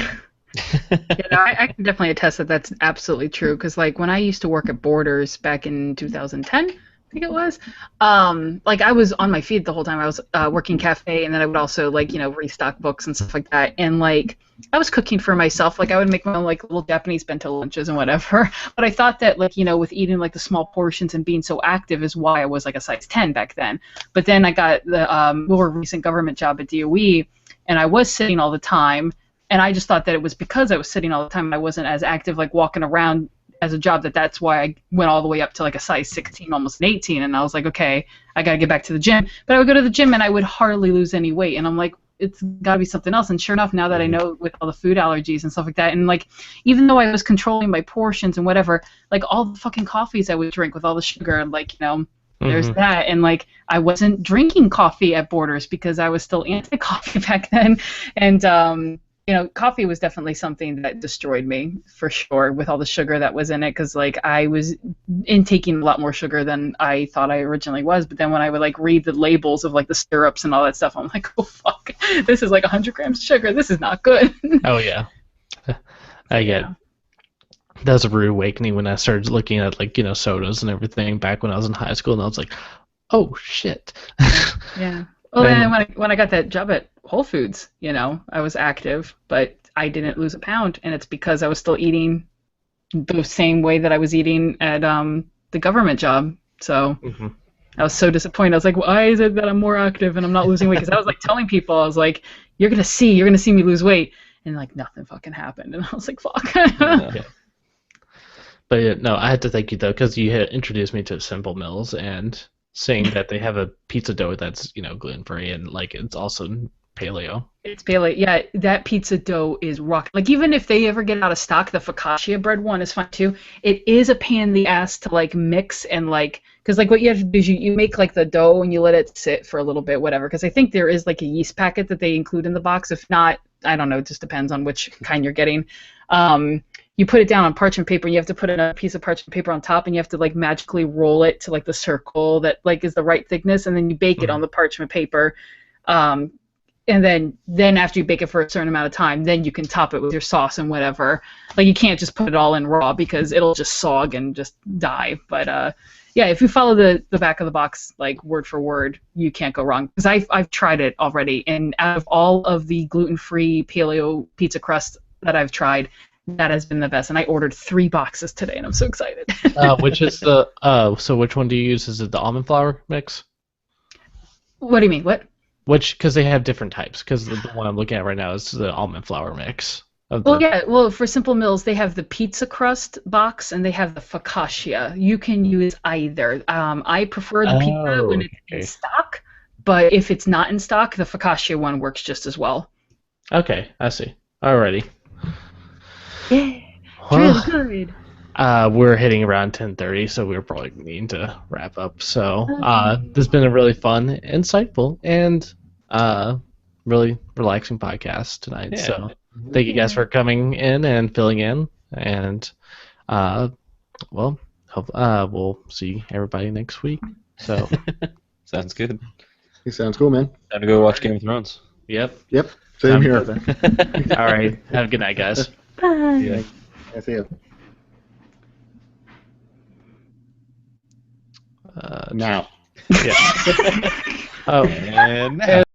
I can definitely attest that that's absolutely true. Because like when I used to work at Borders back in 2010, I think it was, like I was on my feet the whole time. I was working cafe, and then I would also like restock books and stuff like that. And like I was cooking for myself. Like I would make my own like little Japanese bento lunches and whatever. But I thought that like with eating like the small portions and being so active is why I was like a size 10 back then. But then I got the more recent government job at DOE, and I was sitting all the time. And I just thought that it was because I was sitting all the time and I wasn't as active, like walking around as a job, that's why I went all the way up to like a size 16, almost an 18. And I was like, okay, I got to get back to the gym. But I would go to the gym and I would hardly lose any weight. And I'm like, it's got to be something else. And sure enough, now that I know with all the food allergies and stuff like that, and like even though I was controlling my portions and whatever, like all the fucking coffees I would drink with all the sugar, and like, there's that. And like I wasn't drinking coffee at Borders because I was still anti-coffee back then. And coffee was definitely something that destroyed me for sure with all the sugar that was in it, because like I was intaking a lot more sugar than I thought I originally was. But then when I would like read the labels of like the syrups and all that stuff, I'm like, oh fuck, this is like 100 grams of sugar. This is not good. Oh yeah, I get. That was a rude awakening when I started looking at like sodas and everything back when I was in high school, and I was like, oh shit. Yeah. Well, then when I got that job at Whole Foods, I was active, but I didn't lose a pound, and it's because I was still eating the same way that I was eating at the government job. So I was so disappointed. I was like, why is it that I'm more active and I'm not losing weight? Because I was like telling people, I was like, you're gonna see me lose weight, and like nothing fucking happened, and I was like, fuck. Yeah. But yeah, no, I had to thank you though, because you had introduced me to Simple Mills, and saying that they have a pizza dough that's gluten free, and like it's also paleo. It's paleo. Yeah, that pizza dough is rock. Like even if they ever get out of stock, the focaccia bread one is fine too. It is a pain in the ass to like mix and like, because like what you have to do is you make like the dough and you let it sit for a little bit, whatever. Because I think there is like a yeast packet that they include in the box. If not, I don't know. It just depends on which kind you're getting. You put it down on parchment paper, and you have to put a piece of parchment paper on top, and you have to like magically roll it to like the circle that like is the right thickness, and then you bake it on the parchment paper. And then after you bake it for a certain amount of time, then you can top it with your sauce and whatever. Like you can't just put it all in raw because it'll just sog and just die. But yeah, if you follow the back of the box like word for word, you can't go wrong. Because I've tried it already, and out of all of the gluten-free paleo pizza crust that I've tried, that has been the best, and I ordered 3 boxes today, and I'm so excited. Which is the so which one do you use? Is it the almond flour mix? What do you mean? What? Because they have different types. Because the one I'm looking at right now is the almond flour mix. Well, for Simple Mills, they have the pizza crust box, and they have the focaccia. You can use either. I prefer the pizza when it's in stock, but if it's not in stock, the focaccia one works just as well. Okay, I see. Alrighty. Yeah, Well, really good. We're hitting around 10:30, so we're probably needing to wrap up. So this has been a really fun, insightful, and really relaxing podcast tonight. Yeah. So thank you guys for coming in and filling in, and well, we'll see everybody next week. So Sounds good. It sounds cool, man. Time to go watch Game of Thrones. yep. Yep. Same here. All right. Have a good night, guys. Bye. Yeah. I see you. Now. Yeah. Oh. And